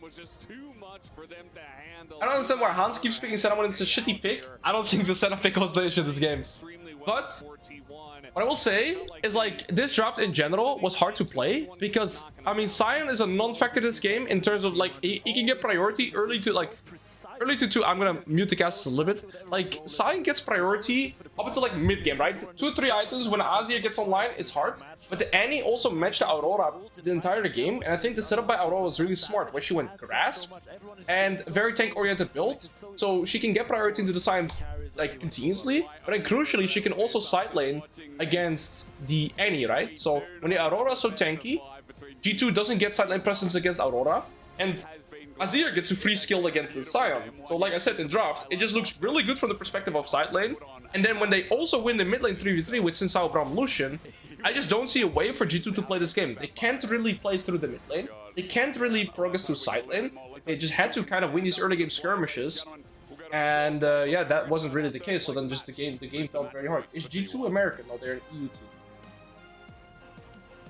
I don't understand why Hans keeps picking Senna when it's a shitty pick. I don't think the Senna pick was the issue this game. But what I will say is, like, this draft in general was hard to play because, I mean, Sion is a non-factor this game in terms of, like, he can get priority early to, like, early to 2. I'm gonna mute the cast a little bit. Like, Sion gets priority up until, like, mid-game, right? 2-3 items. When Azir gets online, it's hard. But the Annie also matched the Aurora the entire game, and I think the setup by Aurora was really smart, where she went Grasp and very tank-oriented build, so she can get priority into the Sion, like, continuously, but then crucially, she can also side lane against the Annie, right? So when the Aurora is so tanky, G2 doesn't get side lane presence against Aurora, and Azir gets a free skill against the Sion. So like I said in draft, it just looks really good from the perspective of side lane. And then when they also win the mid lane 3v3 with Sinsao, Braum, Lucian, I just don't see a way for G2 to play this game. They can't really play through the mid lane. They can't really progress through side lane. They just had to kind of win these early game skirmishes. And yeah, that wasn't really the case. So then just the game felt very hard. Is G2 American? No, they're an EU team.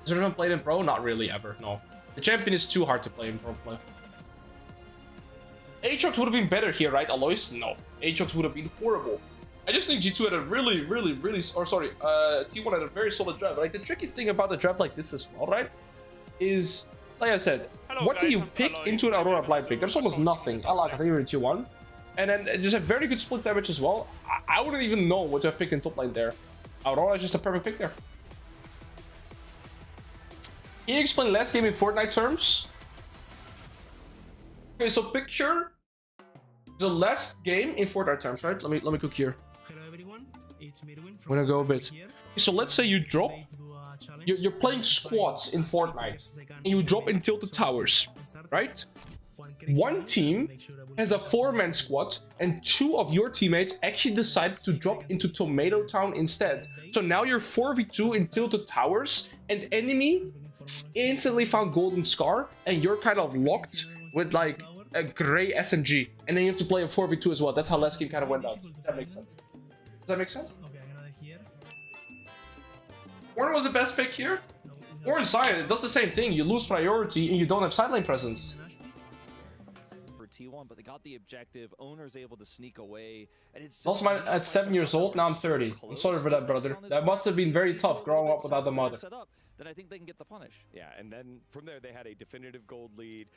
Has anyone played in pro? Not really, ever. No. The champion is too hard to play in pro play. Aatrox would have been better here, right, Alois? No. Aatrox would have been horrible. I just think G2 had a T1 had a very solid draft. Like, the tricky thing about a draft like this as well, right, is, like I said, what do you pick into an Aurora blind pick? There's almost nothing. I like it, you're in T1. And then just a very good split damage as well. I wouldn't even know what to have picked in top lane there. Aurora is just a perfect pick there. Can you explain last game in Fortnite terms? Okay, so picture the last game in Fortnite terms, right? Let me cook here. Hello everyone, it's Mirwin I'm gonna go a bit. So let's say you drop, you're playing squads in Fortnite, and you drop in Tilted Towers, right? One team has a 4-man squad, and 2 of your teammates actually decide to drop into Tomato Town instead. So now you're 4v2 in Tilted Towers, and enemy instantly found Golden Scar, and you're kind of locked with, like, a gray SMG, and then you have to play a 4v2 as well. That's how last game kind of went out. That makes sense. Does that make sense? Warren was the best pick here. Warren Sion, it does the same thing. You lose priority and you don't have side lane presence. For T1, but they got the objective. Owner's able to sneak away, and it's Lost mine at 7 years old. Now I'm 30. I'm sorry for that, brother. That must have been very tough growing up without the mother. Then I think they can get the punish. Yeah, and then from there they had a definitive gold lead.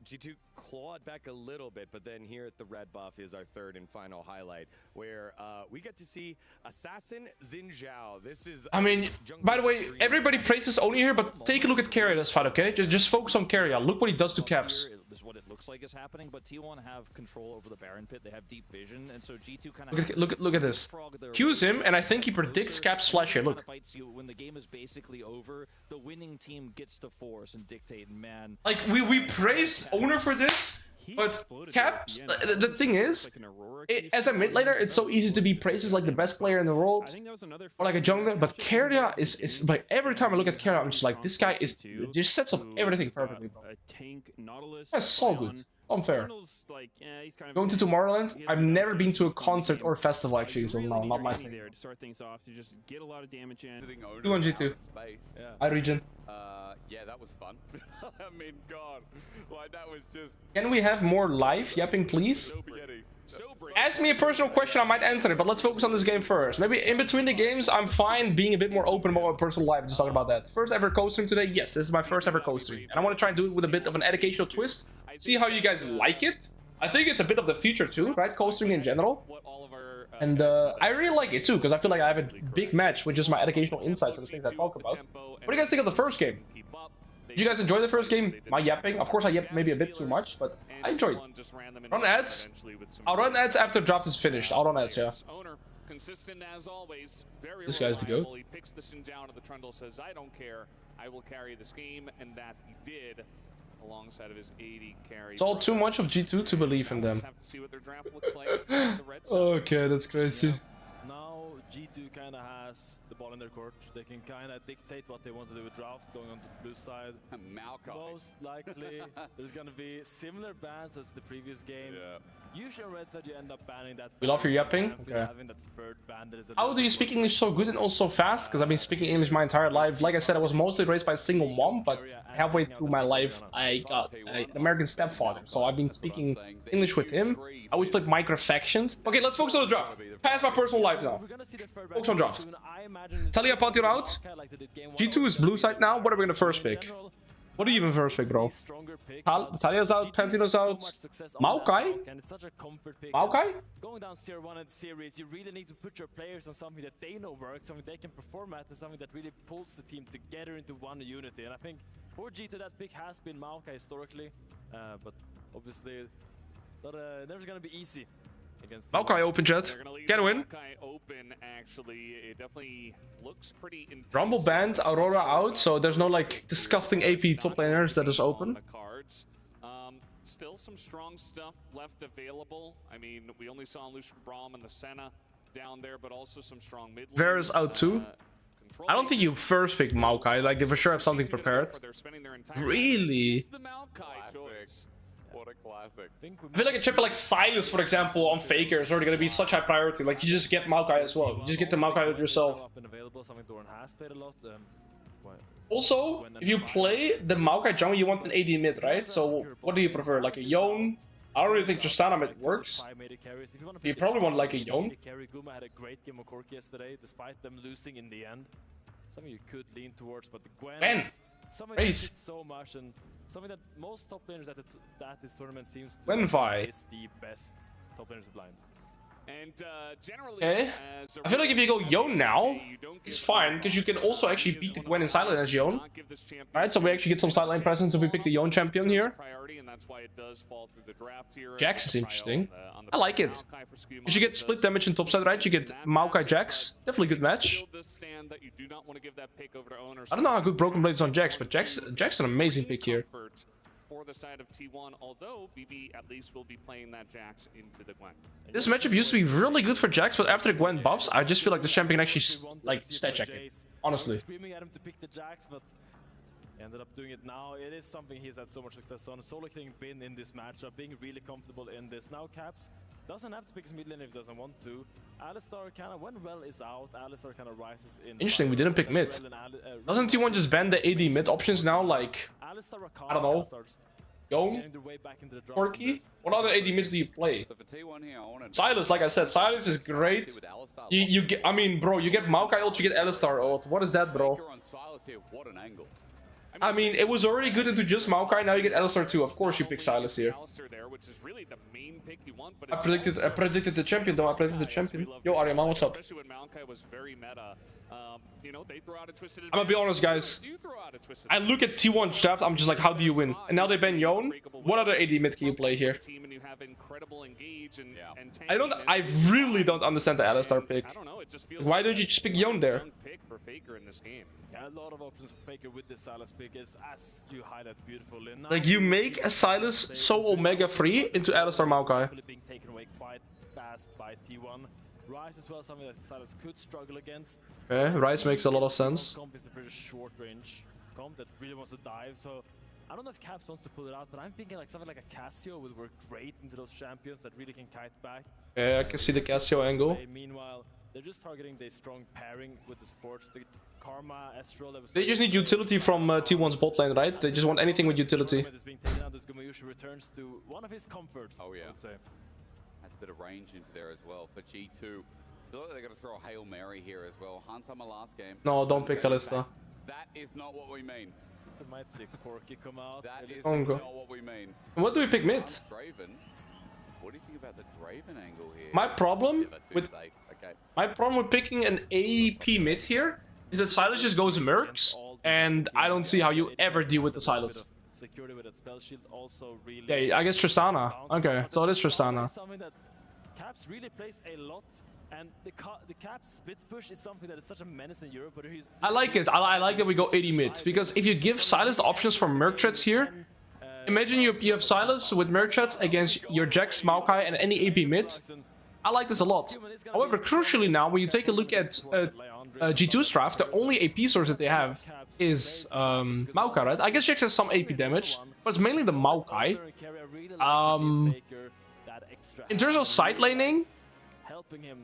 G2 clawed back a little bit, but then here at the red buff is our third and final highlight, where we get to see Assassin Xin Zhao. This is, I mean, by the way, everybody praises Oni here, but take a look at Carrier this fight, okay? Just focus on Carrier. Look what he does to Caps. This is what it looks like is happening, but T1 have control over the Baron pit. They have deep vision, and so G2 kind of look at this. Q's him, and I think he predicts Caps flash here. Look. When the game is basically over, the winning team gets to force and dictate, and man. Like, we praise Owner for this, but Caps, the thing is, as a mid laner, it's so easy to be praised as like the best player in the world, or like a jungler, but Keria is like, every time I look at Keria, I'm just like, this guy just sets up everything perfectly, bro. That's so good. Unfair. Eternal's, like, he's kind of Going to Tomorrowland? I've never been to a concert or festival actually, so no, not my thing. there to start things off to just get a lot of damage in. 2 on G2. Yeah. Hi, Region. Yeah, that was fun. I mean, God, like that was just Can we have more live yapping, please? spaghetti. So brave. Ask me a personal question, I might answer it, but let's focus on this game first. Maybe in between the games, I'm fine being a bit more open about my personal life, just talking about that. First ever co-stream today? Yes, this is my first ever co-stream. And I want to try and do it with a bit of an educational twist. See how you guys like it. I think it's a bit of the future too, right? Co-streaming in general. And I really like it too, because I feel like I have a big match with just my educational insights and the things I talk about. What do you guys think of the first game? Did you guys enjoy the first game? My yapping? Of course I yapped maybe a bit too much, but I enjoyed it. Run ads? I'll run ads after draft is finished. I'll run ads, yeah. Consistent as always. Very This guy's the goat. reliable. He picks this one down, and the Trundle says, "I don't care. I will carry this game," and that he did, alongside of his 80 carry. It's all too much of G2 to believe in them. Have to see what their draft looks like. The red side. Okay, that's crazy. Now G2 kind of has the ball in their court. They can kind of dictate what they want to do with draft, going on to the blue side. Maokai. Most likely, there's going to be similar bans as the previous games. Usually on red side, you end up banning that. We love your yapping? Okay. Having that third ban that is a How do you speak English so good and also fast? Because I've been speaking English my entire life. Like I said, I was mostly raised by a single mom, but halfway through my life, I got an American stepfather. So I've been speaking English with him. I always played Minecraft factions. Okay, let's focus on the draft. Past my personal life now. Focus on draft. Talia Pantheon out. G2 is blue side now. What are we going to first pick? What do you even first pick, bro? Talia's out, Pantheon's out. Maokai? Maokai? Going down 0-1 in the series, you really need to put your players on something that they know works, something they can perform at, and something that really pulls the team together into one unity. And I think for G2 that pick has been Maokai historically, but obviously it's not, never gonna be easy against Maokai open, Jet. Get a win. Maokai open, actually, it definitely looks pretty intense. Rumble banned, Aurora out, so there's no like disgusting AP top laners that is open. The cards. Still some strong stuff left available. I mean, we only saw Lucian Braum and the Senna down there, but also some strong mid. Varus out too. I don't think you first pick Maokai, like they for sure have something prepared. Really? The Maokai choice. What a classic. I feel like a champion like Silas, for example, on Faker is already going to be such high priority. Like, you just get Maokai as well. You just get the Maokai with yourself. Also, if you play the Maokai jungle, you want an AD mid, right? So, what do you prefer? Like a Yone? I don't really think Tristana mid works. You probably want like a Yone. Guma had a great game of Corki yesterday, despite them losing in the end. Something you could lean towards, but the Gwen is something that did so much, and something that most top laners at this tournament seems to is the best top laners blind. And generally, I feel like if you go Yone now, it's fine, because you can also actually beat the Gwen in silent as Yone. Right, so we actually get some sideline presence if we pick the Yone champion here. Jax is interesting. I like it. You should get split damage in top side, right? You get Maokai Jax. Definitely good match. I don't know how good Broken Blade is on Jax, but Jax is an amazing pick here. For the side of T1, although BB at least will be playing that Jax into the Gwen. This matchup used to be really good for Jax, but after the Gwen buffs, I just feel like the champion can actually like stat check it. Honestly. Screaming at him to pick the Jax, but ended up doing it now. It is something he's had so much success on. Solo killing Bin in this matchup, being really comfortable in this. Now Caps doesn't have to pick his mid lane if he doesn't want to. Alistar kind of, when Well is out, Alistar kind of rises in. Interesting, we didn't pick mid. Doesn't T1 just ban the AD mid options now? Like, I don't know. Yone? Corki? What other AD mids do you play? Silas, like I said, Silas is great. You get, I mean, bro, you get Maokai ult, you get Alistar ult. What is that, bro? I mean, it was already good into just Maokai, now you get Alistar too. Of course you pick Silas here. I predicted the champion though, I predicted the champion. Yo, Aryaman, what's up? I'm gonna be honest, guys. I look at T1 draft, I'm just like, how do you win? And now they ban Yone. What other AD mid can you play here? I really don't understand the Alistar pick. Why don't you just pick Yone there? Yeah, a lot of options for Faker with this Silas pick is, as you highlight beautifully. Now, like, you make a Silas so Omega free into Alistar Maokai. Being taken away quite fast by T1. Rise as well, something that Silas could struggle against. Okay, Rise makes a lot of sense. Comp is a pretty short range comp that really wants to dive, so I don't know if Caps wants to pull it out, but I'm thinking like something like a Casio would work great into those champions that really can kite back. Yeah, I can see the Casio angle. Meanwhile, they're just targeting the strong pairing with the supports. The Karma, Astral, They just need utility from T1's bot lane, right? They just want anything with utility. Returns to one of his comforts. Oh yeah, I would say. That's a bit of range into there as well for G2. I feel like they're going to throw a Hail Mary here as well. Hansama last game. No, don't pick Kalista. That is not what we mean. We might see Corky come out. That is not what we mean. And what do we pick mid? Draven. What do you think about the Draven angle here? My problem with okay. my problem with picking an AP mid here is that Silas just goes Mercs, and I don't see how you ever deal with the Silas. Security with that spell shield also really. Yeah, I guess Tristana. Okay, so it is Tristana. Something that Caps really plays a lot, and the Caps split push is something that is such a menace in Europe. But he's. I like it. I like that we go 80 mid, because if you give Silas the options for Merc threats here, imagine you have Silas with Merc threats against your Jax, Maokai, and any AP mid. I like this a lot. However, crucially now, when you take a look at G2's draft, the only AP source that they have is Maokai, right? I guess Jax has some AP damage, but it's mainly the Maokai. In terms of side laning,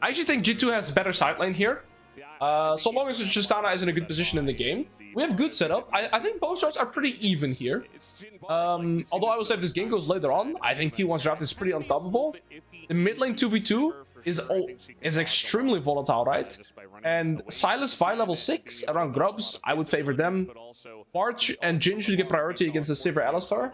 I actually think G2 has better side lane here. So long as Tristana is in a good position in the game. We have good setup. I think both sides are pretty even here. Although I will say if this game goes later on, I think T1's draft is pretty unstoppable. The mid lane 2v2 is extremely volatile, right? And Silas 5 level 6 around Grubs, I would favor them. Bart and Jin should get priority against the Sivir Alistar.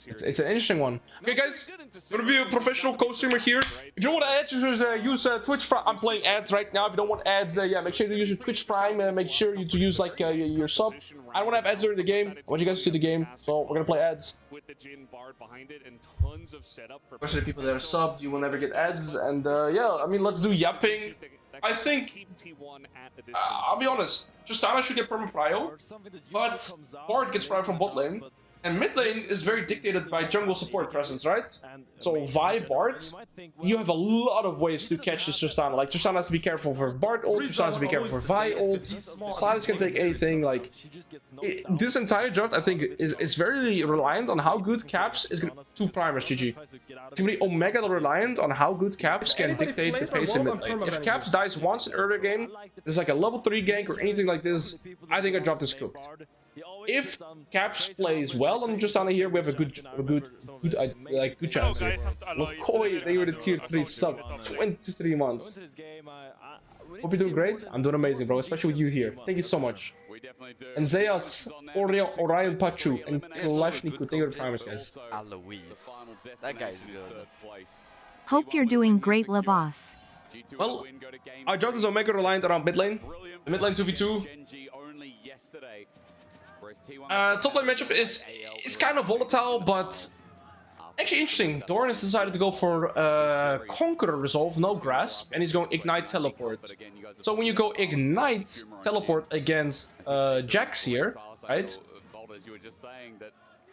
It's an interesting one. Okay, guys, I'm gonna be a professional co-streamer here. If you don't want ads, just use Twitch Prime. I'm playing ads right now. If you don't want ads, yeah, make sure to use your Twitch Prime. Make sure to use like your sub. I don't want to have ads during the game. I want you guys to see the game, so we're gonna play ads. Especially the people that are subbed, you will never get ads. And yeah, I mean, let's do yapping. I think, I'll be honest, Tristana should get perma prio, but Bard gets prio from bot lane. And mid lane is very dictated by jungle support presence, right? So Vi, Bard, you have a lot of ways to catch this Tristana. Like, Tristana has to be careful for Bard ult, Tristana has to be careful for Vi ult, Silas can take anything, like... this entire draft, I think, is very reliant on how good Caps is gonna... 2 primers, GG. It's gonna be Omega reliant on how good Caps can dictate the pace in mid lane. If Caps dies once in earlier game, there's like a level 3 gank or anything like this, I think our draft is cooked. If Caps plays well on Tristana here, we have a good chance here. Lokoi, they were the tier 3 sub, 23 months. Hope you're doing great. I'm doing amazing, bro, especially with you here. Thank you so much. And Zeus, Orion Pachu, and Kalashniku, thank you for the primers, guys. Alois. That guy's good. Hope you're doing great, La Boss. Well, our draft is Omega reliant around mid lane. The mid lane 2v2. Top lane matchup is kind of volatile, but actually interesting. Doran has decided to go for Conqueror Resolve, no Grasp, and he's going Ignite Teleport. So when you go Ignite Teleport against Jax here, right?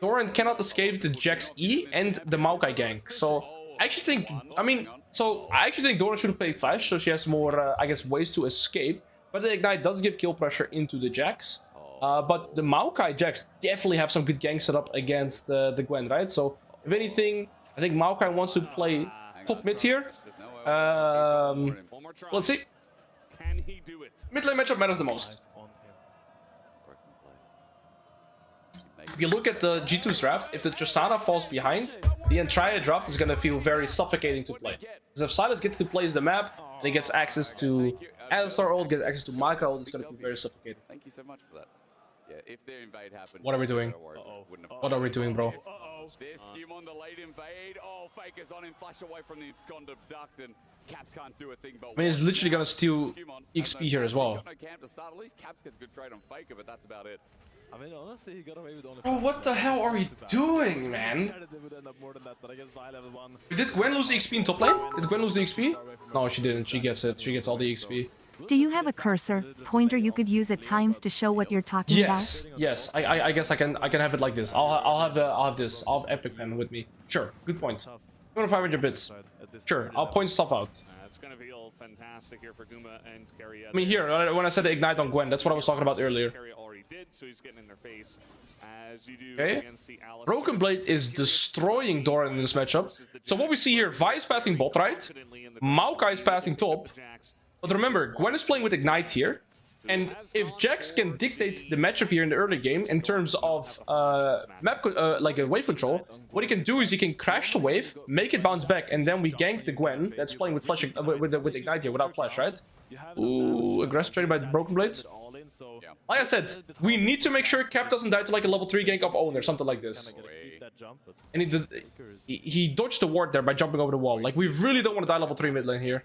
Doran cannot escape the Jax E and the Maokai gank. So I actually think, I actually think Doran should have played Flash, so she has more, I guess, ways to escape. But the Ignite does give kill pressure into the Jax. But the Maokai Jax definitely have some good gank set up against the Gwen, right? So, if anything, I think Maokai wants to play top mid here. Let's see. Mid lane matchup matters the most. If you look at the G2's draft, if the Tristana falls behind, the entire draft is going to feel very suffocating to play. Because if Silas gets to place the map, and he gets access to Alistar ult, gets access to Maokai ult, it's going to feel very suffocating. Thank you so much for that. Yeah, if their invade happened, what are we doing? What are we doing, bro? This skim on the late invade. Oh, Faker's on him, flash away from the abscond abduct, and Caps can't do a thing but I mean, he's literally gonna steal XP here as well. He's got no camp to start. At least Caps gets a good trade on Faker, but that's about it. I mean, honestly, he got away with only. Bro, what the hell are we doing, man? Did Gwen lose the XP in top lane? Did Gwen lose the XP? No, she didn't. She gets it. She gets all the XP. Do you have a cursor, pointer you could use at times to show what you're talking about? Yes. I guess I can have it like this. I'll have this. I'll have Epic Pen with me. Sure. Good point. 500 bits. Sure. I'll point stuff out. it's going to feel fantastic here for Guma and Carry. I mean, here, when I said the ignite on Gwen, that's what I was talking about earlier. Carry already did, so he's getting in their face as you do Okay. against the Alice. Broken Blade is destroying Doran in this matchup. So what we see here, Vi is pathing bot right, Maokai is pathing top. But remember, Gwen is playing with ignite here. And if Jax can dictate the matchup here in the early game in terms of like a wave control, what he can do is he can crash the wave, make it bounce back, and then we gank the Gwen that's playing with flash with ignite here without flash, right? Ooh, aggressive trading by the Broken Blade. Like I said, we need to make sure Cap doesn't die to like a level 3 gank of Own or something like this. And he dodged the ward there by jumping over the wall. Like, we really don't want to die level 3 mid lane here.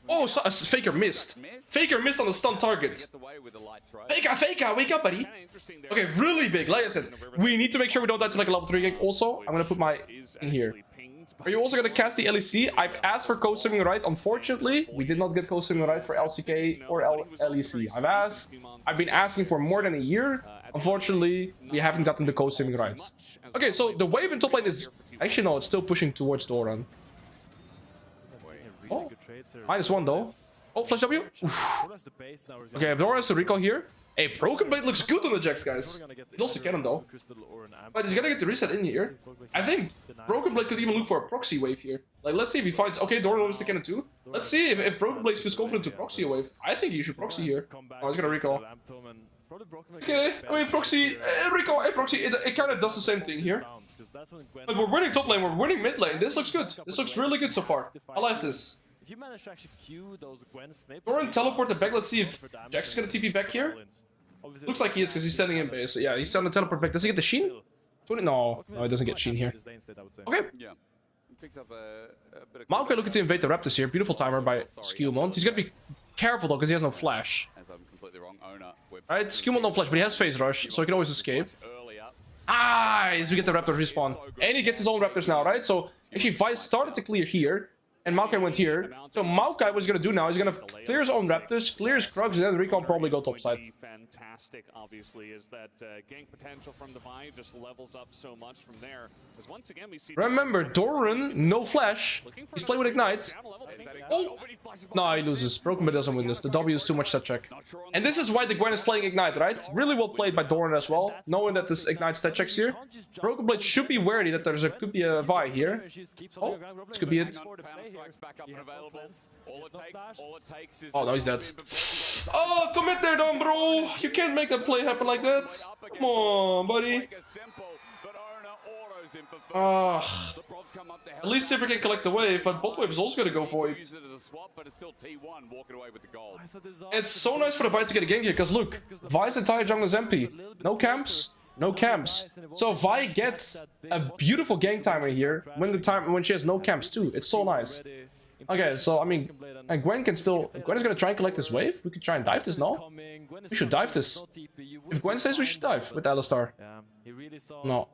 Oh, so, Faker missed. Faker missed on the stun target. Faker, wake up, buddy. Okay, really big. Like I said, we need to make sure we don't die to like a level 3 gank. Also, I'm going to put my in here. Are you also going to cast the LEC? I've asked for co-streaming right. Unfortunately, we did not get co-streaming right for LCK or LEC. I've been asking for more than a year. Unfortunately, we haven't gotten the co-streaming rights. Okay, so the wave in top lane is... Actually, no, it's still pushing towards Doran. Oh, -1 though. Oh, flash W. Oof. Okay, Doran has to recall here. Hey, Broken Blade looks good on the Jax, guys. He lost the cannon though. But he's gonna get the reset in here. I think Broken Blade could even look for a proxy wave here. Like, let's see if he finds... Okay, Doran lost the cannon too. Let's see if Broken Blade feels confident to proxy a wave. I think you should proxy here. Oh, he's gonna recall. Okay, I mean, proxy, recall and proxy, it kind of does the same thing here. But we're winning top lane, we're winning mid lane. This looks good. This looks really good so far. I like this. Doran teleported back. Let's see if Jax is gonna TP back here. Looks like he is because he's standing in base. Yeah, he's starting to teleport back. Does he get the Sheen? No, he doesn't get Sheen here. Okay. Maokai looking to invade the Raptors here. Beautiful timer by Skewmont. He's gonna be careful though because he has no flash. Alright, Skewmont no flash, but he has phase rush, so he can always escape. We get the Raptors respawn. And he gets his own Raptors now, right? So actually Vi started to clear here. And Maokai went here. So Maokai, what he's gonna do now, he's gonna clear his own Raptors, clear his Krugs, and then Recon probably go top side. Fantastic, obviously, is that gank potential from the Vi just levels up so much from there. Because once again, we see... Remember, Doran, no flash. He's playing with Ignite. Oh! No, he loses. Broken Blade doesn't win this. The W is too much set check. And this is why the Gwen is playing Ignite, right? Really well played by Doran as well, knowing that this Ignite stat checks here. Broken Blade should be wary that could be a Vi here. Oh, this could be it. Oh, no, he's dead. Oh, commit there, Don, bro! You can't make that play happen like that. Come on, buddy. At least Sivir can collect the wave, but bot wave is also gonna go for it. It's so nice for the Vi to get a gank here, because look, Vi's entire jungle is empty. No camps, no camps. So Vi gets a beautiful gank timer here when she has no camps too. It's so nice. Okay, so I mean, and Gwen can still... Gwen is gonna try and collect this wave. We could try and dive this now. We should dive this. If Gwen says we should dive with Alistar. No.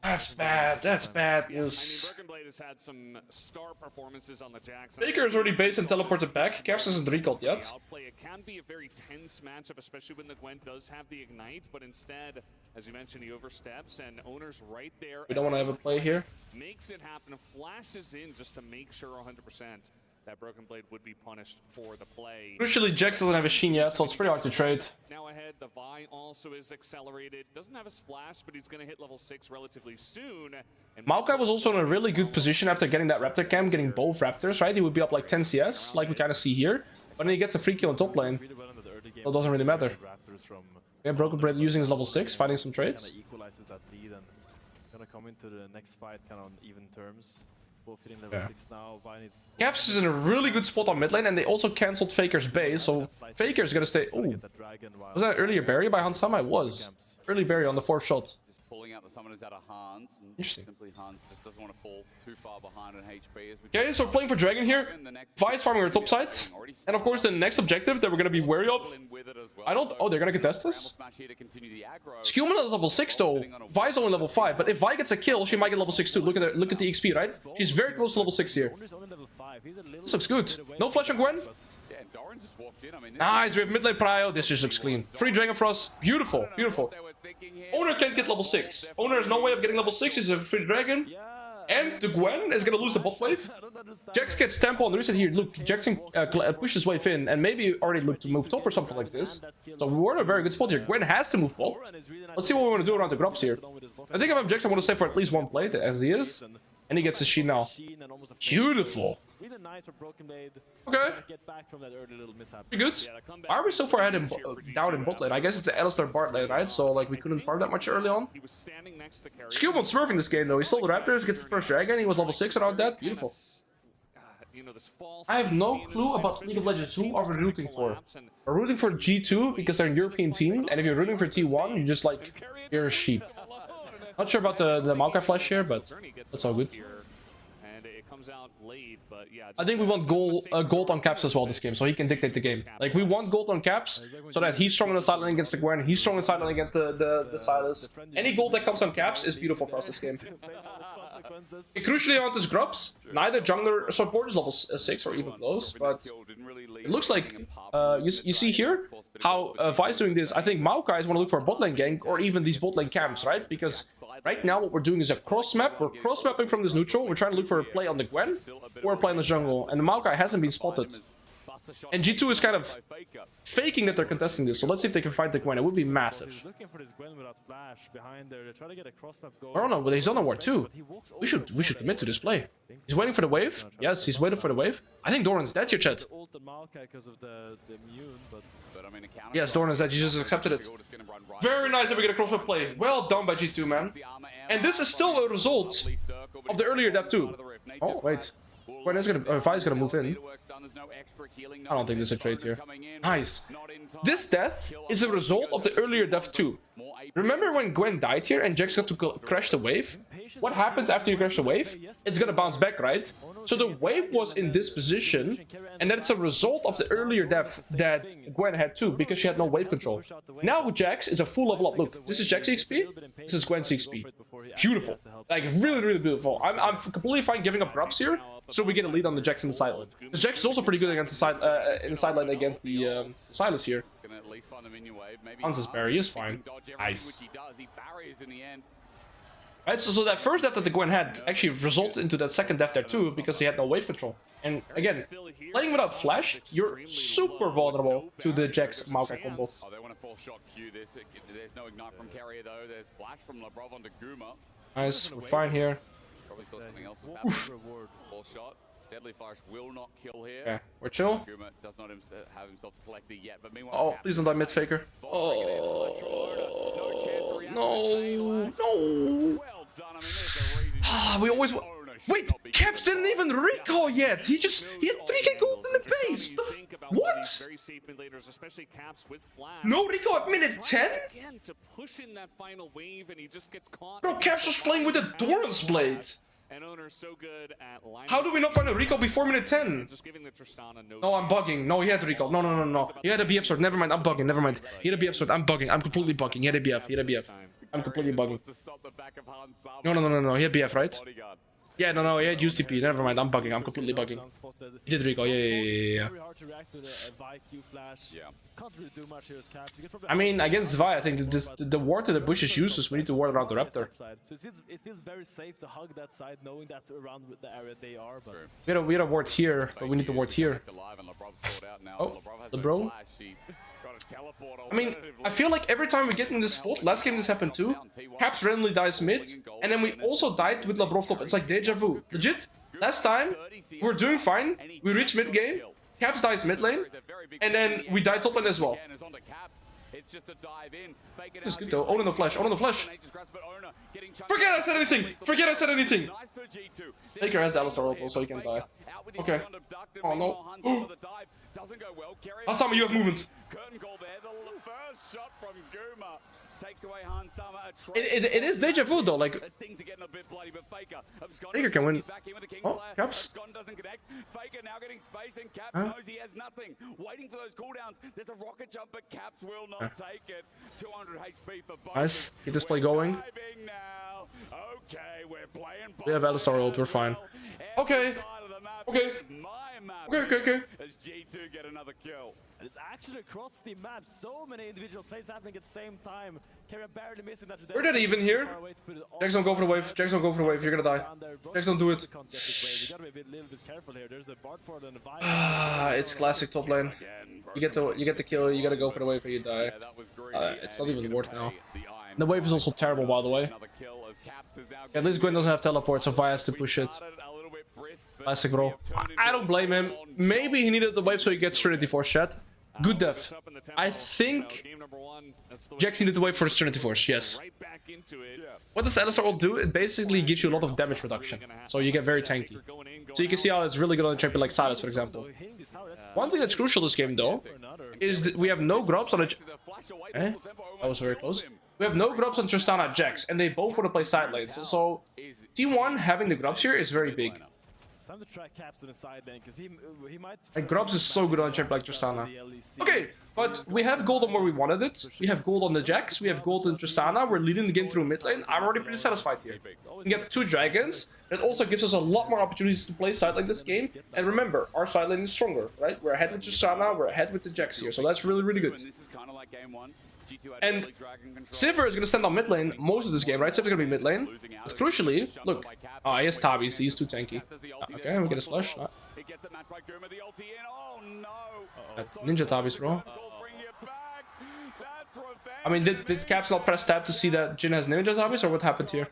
That's bad. That's bad news. Broken Blade has had some star performances on the Jax. Baker is already based and teleported back. Caps hasn't recalled yet. It can be a very tense matchup, especially when the Gwen does have the ignite, but instead, as you mentioned, he oversteps and Owner's right there. We don't want to have a play here. Makes it happen, flashes in just to make sure 100% that Broken Blade would be punished for the play. Crucially, Jax doesn't have a Sheen yet, so it's pretty hard to trade. Now ahead, the Vi also is accelerated. Doesn't have a splash, but he's going to hit level 6 relatively soon. And Maokai was also in a really good position after getting that Raptor camp, getting both Raptors, right? He would be up like 10 CS, like we kind of see here. But then he gets a free kill in top lane. So it doesn't really matter. Yeah, Broken Blade using his level 6, fighting some trades. Gonna come into the next fight kind of on even terms. Both hitting level 6 now. Caps is in a really good spot on mid lane, and they also cancelled Faker's base, so Faker's gonna stay. Oh, was that earlier barrier by Hansama? It was. Early barrier on the 4th shot. Pulling out the summoners out of Hans. Interesting. Simply Hans just doesn't want to fall too far behind on HP. Okay, so we're playing for Dragon here. Vi is farming our top side. And of course, the next objective that we're going to be wary of... Oh, they're going to contest this? Skewman is level 6 though. Vi is only level 5. But if Vi gets a kill, she might get level 6 too. Look at the XP, right? She's very close to level 6 here. This looks good. No flash on Gwen. Nice, we have mid lane prio. This just looks clean. Free Dragon for us. Beautiful, beautiful. Owner can't get level 6. Owner has no way of getting level 6. He's a free dragon. And the Gwen is gonna lose the bot wave. Jax gets tempo on the reset here. Look, Jax can push his wave in and maybe already look to move top or something like this. So we're in a very good spot here. Gwen has to move bot. Let's see what we want to do around the grubs here. I think if I'm Jax, I want to stay for at least one plate, as he is. And he gets his Sheen now. Beautiful. Okay. Pretty good. Why are we so far ahead in down in bot lane? I guess it's the Alistar Bart lane, right? So like we couldn't farm that much early on. Skillbot smurfing this game though. He stole the Raptors, gets the first dragon. He was level 6 around that. Beautiful. I have no clue about League of Legends. Who are we rooting for? We're rooting for G2 because they're a European team. And if you're rooting for T1, you just like, you're a sheep. Not sure about the Maokai flash here, but that's all good. I think we want gold on caps as well this game, so he can dictate the game. Like, we want gold on caps, so that he's strong on the sideline against the Gwen, he's strong on the sideline against the Silas. Any gold that comes on caps is beautiful for us this game. And crucially on this grubs, neither jungler or support is level 6 or even close, but it looks like, you see here, how Vi's doing this. I think Maokai want to look for a bot lane gank, or even these bot lane camps, right? Because right now what we're doing is a cross map. We're cross mapping from this neutral. We're trying to look for a play on the Gwen, or a play on the jungle, and the Maokai hasn't been spotted. And G2 is kind of faking that they're contesting this, so let's see if they can find the Gwen. It would be massive. I don't know, but he's on the ward too. We should commit to this play. He's waiting for the wave. Yes, he's waiting for the wave. I think Doran's dead here, chat. Yes, Doran's dead. He just accepted it. Very nice that we get a crossmap play. Well done by G2, man. And this is still a result of the earlier death too. Oh, wait. Gwen is gonna, Vi's gonna move in. I don't think there's a trade here. Nice. This death is a result of the earlier death too. Remember when Gwen died here and Jax got to crash the wave? What happens after you crash the wave? It's gonna bounce back, right? So the wave was in this position, and that's a result of the earlier death that Gwen had too, because she had no wave control. Now Jax is a full level up. Look, this is Jax XP, this is Gwen's XP. Beautiful. Like, really, really beautiful. I'm completely fine giving up grubs here, so we get a lead on the Jax in the sideline. Because Jax is also pretty good against the side, in the sideline against the Silas here. Hans' Barry is fine. Nice. Right, so that first death that the Gwen had actually resulted into that second death there too, because he had no wave control. And again, playing without flash, you're super vulnerable to the Jax Maokai combo. Oh, they want to full shot Q this. There's no ignite from Carrier though. There's flash from Labrov onto Guma. Nice, we're fine here. Probably thought something else was happening. Full shot. Deadly Flash will not kill here. Yeah, we're chill. Guma does not have himself collected yet, but meanwhile, oh, please don't die mid faker. Oh, no, no. We always. Wait, Caps didn't even recall yet. He had 3k gold in the base. What? No recall at minute 10? Bro, Caps was playing with a Doran's Blade. How do we not find a recall before minute 10? No, I'm bugging. No, he had a recall. No. He had a BF sword. Never mind, I'm bugging. Never mind. He had a BF sword. I'm bugging. I'm completely bugging. He had a BF. I'm completely bugging. No. He had BF, right? Yeah, no, he had UCP. Never mind, I'm bugging. I'm completely bugging. He did recall. Yeah. I mean, against Vi, I think that the ward to the bush is useless. We need to ward around the Raptor. It feels very safe to hug that side, knowing that's around the area they are. But we had a ward here, but we need to ward here. Oh, the bro. I mean, I feel like every time we get in this spot, last game this happened too, Caps randomly dies mid, and then we also died with Labrov top. It's like deja vu. Legit, last time, we were doing fine, we reached mid game, Caps dies mid lane, and then we died top lane as well. This is good though. Own on the flash. Forget I said anything! Faker has the Alistar ult, so he can die. Okay. Oh no. Hansama, you have movement. It is deja vu though, like Faker can win. Oh, Caps. Faker now getting space and Caps knows he has nothing. Waiting for those cooldowns. There's a rocket jump, but Caps will not take it. 200 HP for both. Nice. Get this play going. Okay, we're playing. We have Alistar ult, we're fine. Okay. map. Okay. As G2 get another kill. And it's actually across the map. So many individual plays happening at the same time. Carrier barely missing that. We're not even here. Jax don't go for the wave. Jax don't go for the wave. You're gonna die. Jax don't do it. It's classic top lane. You get the kill. You gotta go for the wave, or you die. It's not even worth now. And the wave is also terrible, by the way. At least Gwen doesn't have teleport, so Vi has to push it. Classic, bro. I don't blame him. Maybe he needed the wave so he gets Trinity Force, chat. Good def. I think Jax needed to wait for his Trinity Force, yes. What does Alistar ult do? It basically gives you a lot of damage reduction, so you get very tanky. So you can see how it's really good on a champion like Silas, for example. One thing that's crucial this game, though, is that we have no grubs on a... That was very close. We have no grubs on Tristana Jax, and they both want to play side lanes. So T1 having the grubs here is very big. Time to track Caps in the side lane because he might. And grubs is so good on a champ like Tristana. Okay, but we have gold on where we wanted it. We have gold on the Jax. We have gold in Tristana. We're leading the game through mid lane. I'm already pretty satisfied here. We get 2 dragons. That also gives us a lot more opportunities to play side lane this game. And remember, our side lane is stronger, right? We're ahead with Tristana. We're ahead with the Jax here, so that's really, really good. And Sivir is going to stand on mid lane most of this game, right? Sivir's going to be mid lane. But crucially, look. Oh, he has Tabis. He's too tanky. Okay, we get a splash. Ninja Tabis, bro. I mean, did Caps not press tab to see that Jhin has Ninja Tabis, or what happened here?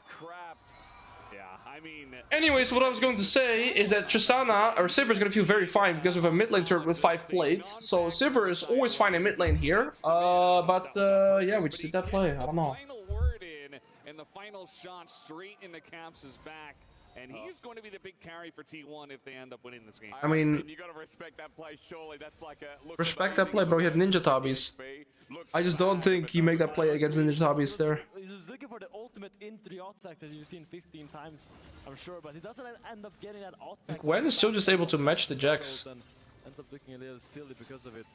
Anyways, what I was going to say is that Tristana, or Sivir, is going to feel very fine because we have a mid lane turret with 5 plates. So Sivir is always fine in mid lane here. Yeah, we just did that play. I don't know. And the final shot straight into Caps' back. And he's going to be the big carry for T1 if they end up winning this game. I mean, you gotta respect that play, surely. That's like a respect that play, bro. He had Ninja Tabis. I just don't think he made that play against Ninja Tabis there. He's looking for the ultimate into the attack that you've seen 15 times, I'm sure, but he doesn't end up getting that attack. Gwen is still just able to match the Jax. Ends up looking a little silly because of it.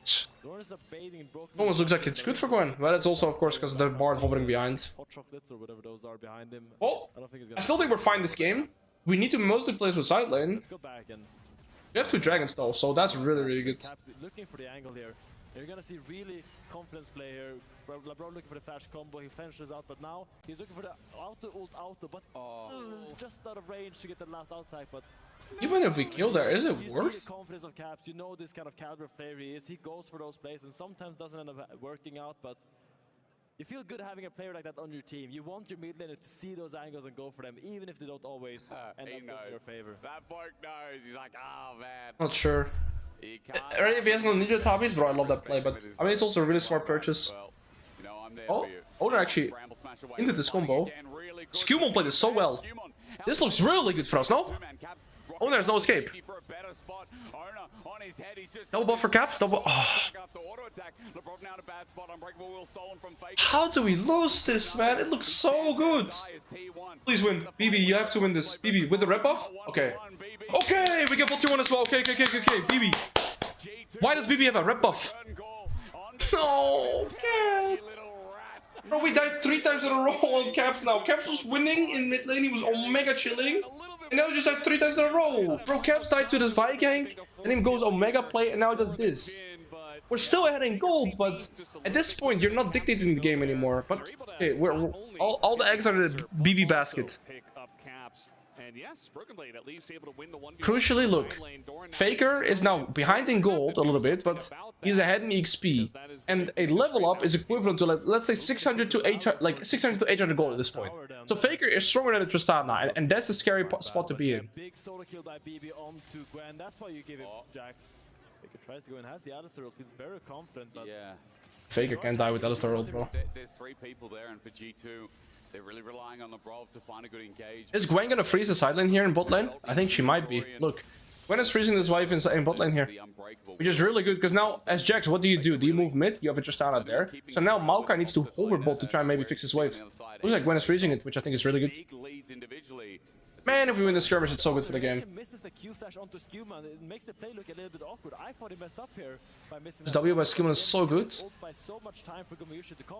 Almost looks like it's good for Gwen, but it's also, of course, because of the Bard hovering behind. Hot chocolates or whatever those are behind him. Well, I still think we're fine this game. We need to mostly play with side lane. Let's go back and we have 2 dragons though, so that's really, really good. Looking for the angle here. You're gonna see really confidence play here. LeBron looking for the flash combo, he finishes out, but now he's looking for the auto, but just out of range to get the last out attack, but even if we kill there, is it worth? See the confidence of Caps, you know this kind of caliber of player he is. He goes for those plays and sometimes doesn't end up working out, but you feel good having a player like that on your team. You want your mid laner to see those angles and go for them, even if they don't always end up in your favor. That bloke knows. He's like, oh man. Not sure. If he has no Ninja Tabis, bro, I love that play, but I mean, it's also a really smart purchase. Oh, Owner actually into this combo. Skumon played this so well. This looks really good for us, no? Oh, there's no escape. Double buff for Caps, double... Oh. How do we lose this, man? It looks so good. Please win. BB, you have to win this. BB, with the red buff? Okay. Okay, we get 41 as well. Okay. BB. Why does BB have a red buff? No, Caps. Bro, we died 3 times in a row on Caps now. Caps was winning in mid lane. He was Omega chilling. And now he just died 3 times in a row. Bro, Caps died to this Vi gank. And then goes Omega play. And now he does this. We're still ahead in gold, but at this point, you're not dictating the game anymore. But okay, we're all the eggs are in the BB basket. Crucially, look, Faker is now behind in gold a little bit, but he's ahead in XP. And a level up is equivalent to, like, let's say 600 to 800, like 600 to 800 gold at this point. So Faker is stronger than the Tristana, and that's a scary spot to be in. Big solo kill by BB onto Gwen. That's why you give it Jax. Faker tries to go and has the Alistar ult. He's very confident, but yeah. Faker can't die with Alistar ult, bro. There's 3 people there, and for G2, they're really relying on the Brawl to find a good engage. Is Gwen gonna freeze the side lane here in bot lane? I think she might be. Look, Gwen is freezing this wave in bot lane here, which is really good because now as Jax, what do? Do you move mid? You have a Tristana there. So now Maokai needs to hover bot to try and maybe fix his wave. Looks like Gwen is freezing it, which I think is really good. Man, if we win the skirmish, it's so good for the game. Misses the Q flash onto Skewman. It makes the play look a little bit awkward. I thought he messed up here by missing. This W by Skewman is so good.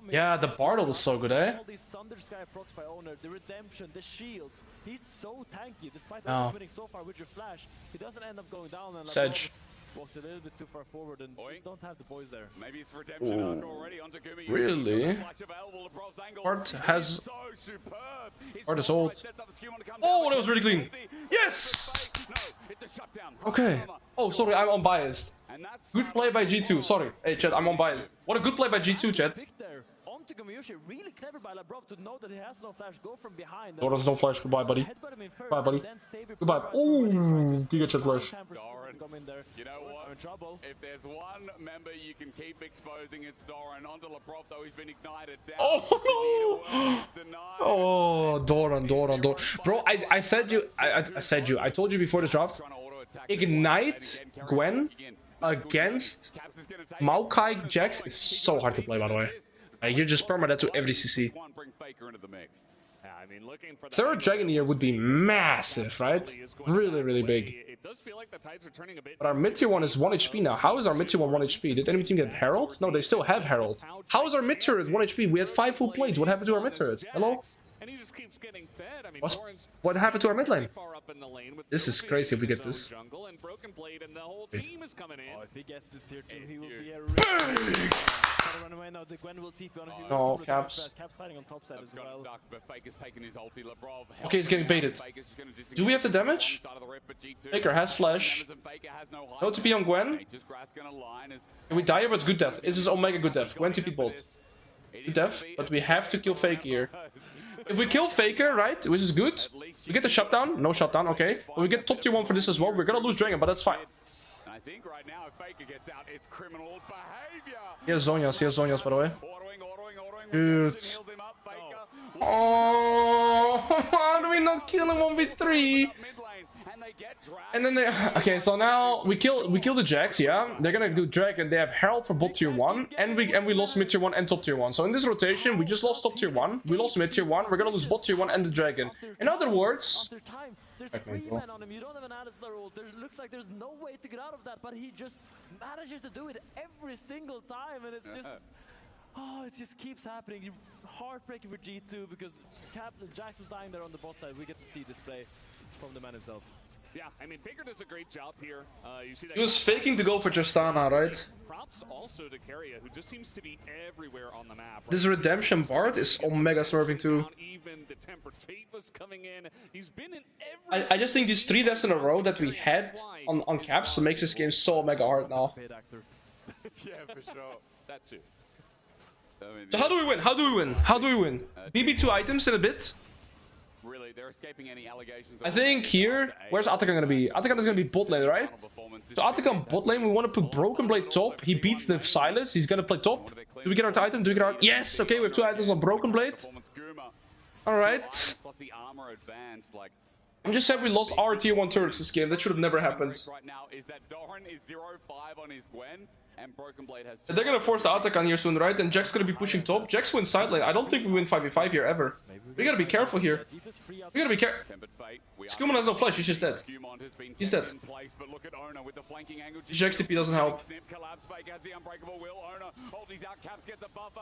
Yeah, the Bartle is so good, eh? All these Thunder Sky procs by Owner, the redemption, the shields. He's so tanky. Despite winning so far with your flash, he doesn't end up going down. And Sedge walks a little bit too far forward and don't have the boys there. Maybe it's redemption already onto Gumi. Really? Art has... Art is old. Oh, that was really clean. Yes! Okay. Oh, sorry, I'm unbiased. Good play by G2. Sorry. Hey, chat, I'm unbiased. What a good play by G2, chat. Really clever by Labrov to know that he has no flash, go from behind. No, there's no flash. Goodbye, buddy. Bye, buddy. Goodbye. Ooh, Giga chat flash. You know what? If there's one member you can keep exposing, it's Doran. Onto Labrov, though, he's been ignited down. Oh, oh, Doran. Bro, I said you. I told you before the draft. Ignite Gwen against Maokai Jax is so hard to play, by the way. You just perma that to every CC. Third Dragon here would be massive, right? Really, really big. But our mid tier 1 is 1 HP now. How is our mid tier 1 HP? Did enemy team get Herald? No, they still have Herald. How is our mid turret 1 HP? We had 5 full plates. What happened to our mid turret? Hello? What happened to our mid lane? This is crazy if we get this. If he gets this tier 2, he will be a No, Caps. Caps fighting on top side as well. Okay, he's getting baited. Do we have the damage? Faker has flash. No TP on Gwen. Can we die here? But it's good death. This is Omega good death. Gwen TP bolt. Good death, but we have to kill Faker here. If we kill Faker, right, which is good, we get the shutdown. No shutdown, okay. But we get top tier 1 for this as well. We're gonna lose Dragon, but that's fine. I think right now, if Faker gets out, it's criminal behavior. He has Zonias, by the way. Dude. Oh, how do we not kill him 1v3? And then they... Okay, so now we kill the Jax, yeah? They're gonna do Dragon. They have Herald for bot tier 1, and we lost mid tier 1 and top tier 1. So in this rotation, we just lost top tier 1, we lost mid tier 1, we're gonna lose bot tier 1 and the Dragon. In other words... There's 3 men on him, you don't have an Alistar ult, there looks like there's no way to get out of that, but he just manages to do it every single time, and it's just... Oh, it just keeps happening. Heartbreaking for G2 because Jax was dying there on the bot side. We get to see this play from the man himself. Yeah, I mean, Faker does a great job here. You see that he was faking to go for Justana, right? Props also to Carrier, who just seems to be everywhere on the map. This redemption Bard is Omega smurfing too. Even the Tempered Fate was coming in. He's been in every... I just think these 3 deaths in a row that we had on Caps makes this game so Omega hard now. Yeah, for sure. That too. So how do we win? How do we win? How do we win? BB 2 items in a bit. Really, they're escaping any allegations. I think here, where's Atakan gonna be? Atakan is gonna be bot lane, right? So Atakan bot lane, we want to put Broken Blade top. He beats the Silas, he's gonna play top. Do we get our item? Do we get our... Yes! Okay, we have 2 items on Broken Blade. Alright. I'm just sad we lost our tier 1 turrets this game. That should have never happened. Right now is that Doran is 0-5 on his Gwen. And Broken Blade has... They're gonna force the Atakan here soon, right? And Jack's gonna be pushing top. Jax wins side lane. I don't think we win 5v5 here ever. We gotta be careful here. We gotta be careful. Skewman has no flash, he's just dead. He's dead. Jax TP doesn't help.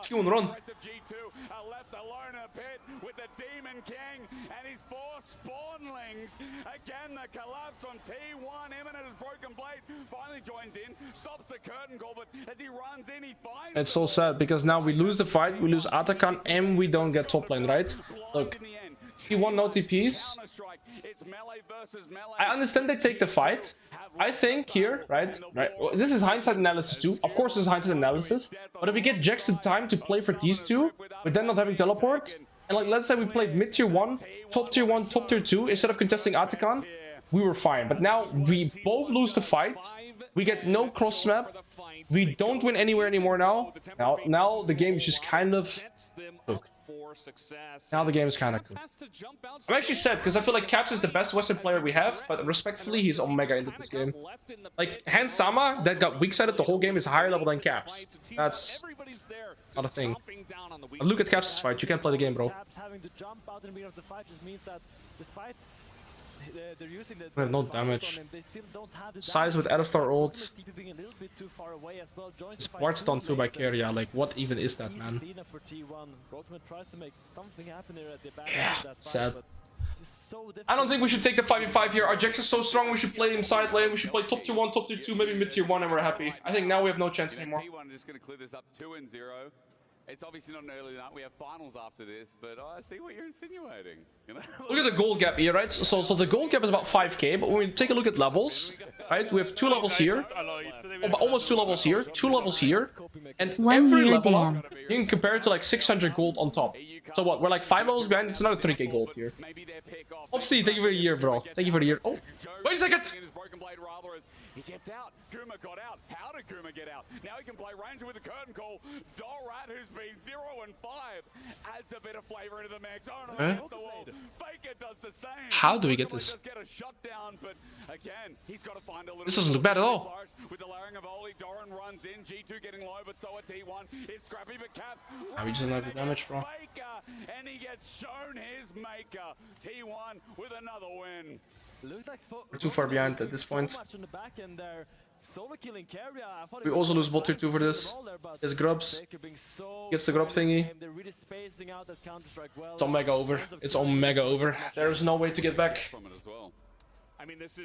Skewman, run. Again, the collapse on T1. Imminent as Broken Blade finally joins in, stops the curtain call, but as he runs in, he finds... It's so sad because now we lose the fight, we lose Atakan, and we don't get top lane, right? Look, he won no TPs. I understand they take the fight. I think here, right? This is hindsight analysis too. Of course, this is hindsight analysis. But if we get Jax to time to play for these 2, with them not having teleport, and like let's say we played mid tier 1, top tier 2 instead of contesting Atakan, we were fine. But now we both lose the fight. We get no cross map. We don't win anywhere anymore now. Now the game is just kind of cooked. Now the game is kind of cooked. I'm actually sad because I feel like Caps is the best Western player we have, but respectfully, he's Omega into this game. Like Hansama, that got weak-sided the whole game, is higher level than Caps. That's not a thing. But look at Caps' fight. You can't play the game, bro. Having to jump out in the beginning of the fight just means that despite they're using the We have no damage. They still don't have the Size with Alistar ult. being a little bit too far away as well. Sports done too by Keria. Like, what even is that, man? For T1. Brockman tries to make something happen here at the back. Yeah, sad. So I don't think we should take the 5v5 here. Our Jax is so strong, we should play him side lane. We should play top tier 1, top tier 2, maybe mid tier 1, and we're happy. I think now we have no chance anymore. T1 just going to clear this up 2-0. It's obviously not an early night. We have finals after this, but I see what you're insinuating. You know? Look at the gold gap here, right? So the gold gap is about 5k, but when we take a look at levels, right? We have 2 levels here, almost 2 levels here, 2 levels here, and every level up, you can compare it to like 600 gold on top. So what? We're like 5 levels behind. It's another 3k gold here. Obviously, thank you for the year, bro. Thank you for the year. Oh, wait a second. He gets out. Kuma got out. How did Kuma get out? Now he can play Ranger with the curtain call. Dorat, who's been 0 and 5, adds a bit of flavor into the mix. Oh, no, hits the wall. Faker does the same. How do we get this? Just get a shutdown, but again, he's got to find a little. This doesn't look bad at all. With the layering of Oli, Doran runs in. G2 getting low, but so are T1. It's Scrappy, but Cap. We just don't have the damage, bro. Faker, and he gets shown his maker. T1 with another win. We're too far behind at this point. Solo-killing Keria. We also lose bot tier 2 for this. His grubs. Gets the grub thingy. It's Omega over. It's Omega over. There's no way to get back. I mean, this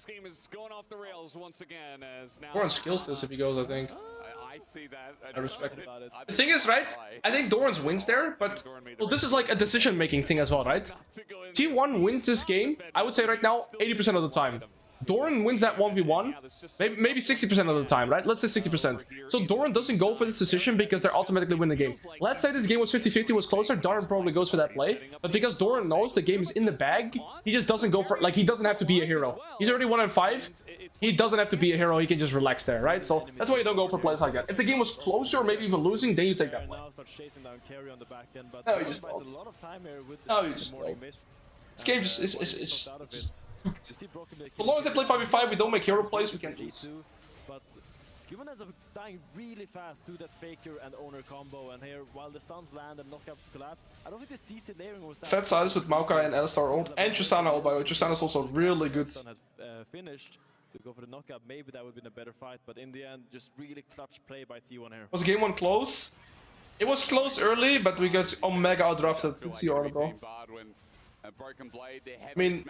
game is going off the rails once again. As now Doran skills this if he goes, I think. I see that. I respect it. The thing is, right? I think Doran's wins there, but well, this is like a decision-making thing as well, right? T1 wins this game, I would say right now, 80% of the time. Doran wins that 1v1, maybe 60% of the time, right? Let's say 60%. So Doran doesn't go for this decision because they automatically win the game. Let's say this game was 50-50, was closer, Doran probably goes for that play. But because Doran knows the game is in the bag, he just doesn't go for, like, he doesn't have to be a hero. He's already 1 and 5. He doesn't have to be a hero, he can just relax there, right? So that's why you don't go for plays like that. If the game was closer or maybe even losing, then you take that play. No, you just don't. No, you just don't. This game just is as long as they play 5v5, we don't make hero plays, we can lose. But Skuman ends up dying really fast to that Faker and Owner combo, and here, while the stuns land and knockups collapse, I don't think the CC layering was that. Fat sides with Maokai and Alistar ult, and Tristana ult by the way. Tristana's also really good. Finished to go for the knockup, maybe that would have been a better fight, but in the end, just really clutch play by T1 here. Was game 1 close? It was close early, but we got Omega outdrafted with CR, bro. I mean,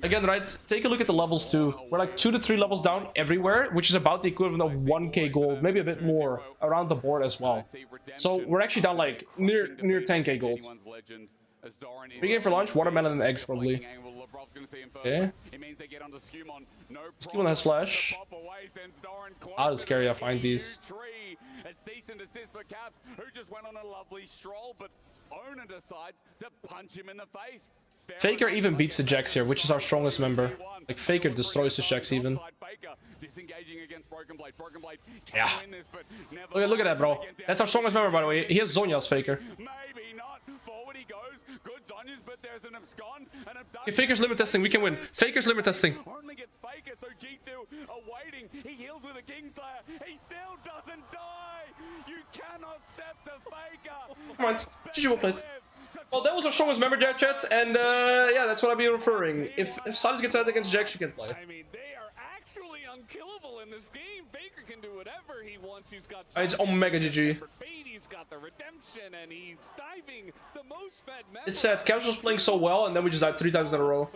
again, right, take a look at the levels too. We're like 2 to 3 levels down everywhere, which is about the equivalent of 1k gold, maybe a bit more around the board as well. So we're actually down like near 10k gold. Big game for lunch, watermelon and eggs probably. Okay. Skimon has flash. How does Keria find these? Faker even beats the Jax here, which is our strongest member. Like, Faker destroys the Jax even. Yeah. Look at that, bro. That's our strongest member, by the way. He has Zonya's Faker. Okay, Faker's limit testing, we can win. Faker's limit testing. Come on, GG will play it. Well, that was our strongest member there, chat, and yeah, that's what I'll be referring. If Silas gets out against Jax, you can play. I mean, they are actually unkillable in this game. Faker can do whatever he wants. He's got it's Omega GG. He's got the redemption, and he's diving the most fed member. It's sad. Caps was playing so well, and then we just died 3 times in a row.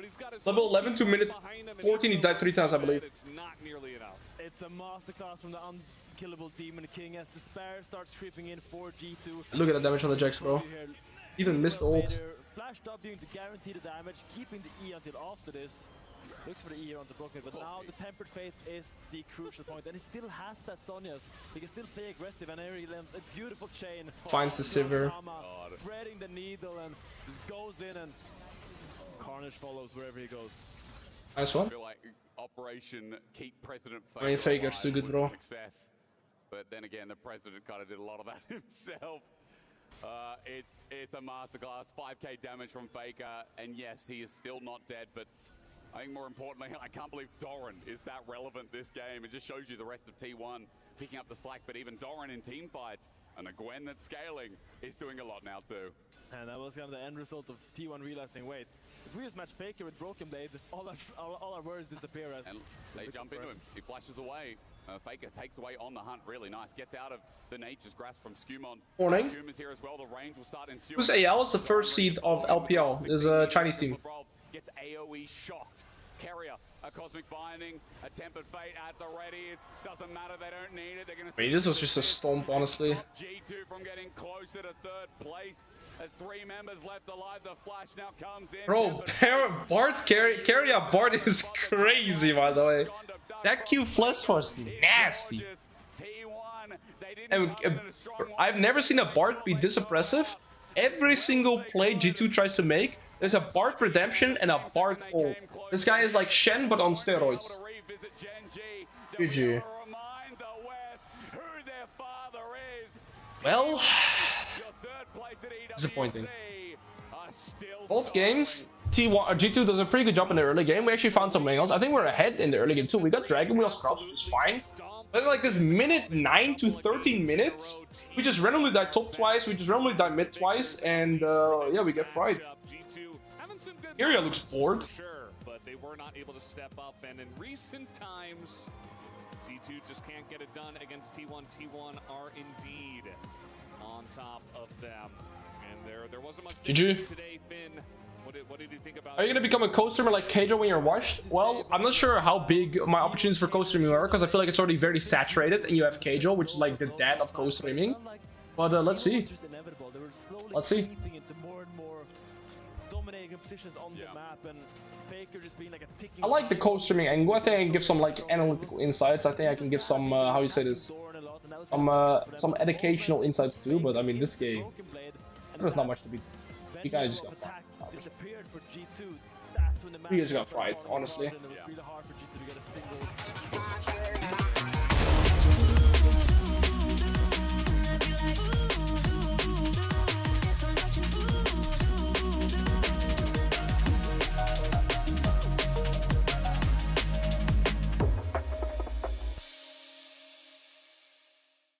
Level 11 to minute 14, he died 3 times, I believe. It's not nearly enough. It's a masterclass from the unkillable Demon King as Despair starts creeping in for G2. Look at the damage on the Jax, bro. Even missed the ult. Flash W to guarantee the damage, keeping the E until after this. Looks for the E on the Brockman, but now the Tempered Fate is the crucial point, and he still has that Sonya's. He can still play aggressive, and here he lands a beautiful chain. Finds the Sivir. Threading the needle and just goes in, and Carnage follows wherever he goes. Nice one. I feel like Operation Keep President I mean, Faker's too good, bro. Success. But then again, the president kind of did a lot of that himself. It's a masterclass. 5k damage from Faker, and yes, he is still not dead, but I think more importantly, I can't believe Doran is that relevant this game. It just shows you the rest of T1 picking up the slack, but even Doran in team fights and a Gwen that's scaling is doing a lot now too. And that was kind of the end result of T1 realizing, wait, If we just match Faker with Broken Blade, all our words disappear as... And they jump into him. He flashes away. Faker takes away on the hunt. Really nice. Gets out of the nature's grasp from Skumon. Morning. Skuma's here as well. The range will start ensuing. Who's AL? Is the first seed of LPL. Is a Chinese team. Gets AoE shocked. Carrier, a cosmic binding, a tempered fate at the ready. It doesn't matter, they don't need it. They're gonna Wait, this was just a stomp, honestly. G2 from getting closer to third place. As 3 members left alive, the flash now comes in. Bro, Bart carry up Bart is crazy, by the way. That Q flash was nasty. And I've never seen a Bart be this oppressive. Every single play G2 tries to make, there's a Bart redemption and a Bart ult. This guy is like Shen, but on steroids. GG. Well, disappointing. Both games, G2 does a pretty good job in the early game. We actually found some angles. I think we're ahead in the early game too. We got Dragon Wheel Scrubs, which is fine. But like this minute 9 to 13 minutes, we just randomly died top twice, we just randomly died mid twice, and yeah, we get fried. Iria looks bored. Sure, but they were not able to step up, and in recent times, G2 just can't get it done against T1. T1 are indeed on top of them, and there wasn't much GG. today, Finn. What did you think about? Are you gonna become a co-streamer like Keijo when you're washed? Well, I'm not sure how big my opportunities for co-streaming are, because I feel like it's already very saturated, and you have Keijo, which is like the dad of co-streaming. But let's see. Let's see. I like the co-streaming angle. I think I can give some like analytical insights. I think I can give some how you say this, some educational insights too. But I mean, this game, there's not much to be. You kind of just got fried. You just got fried, honestly. Yeah.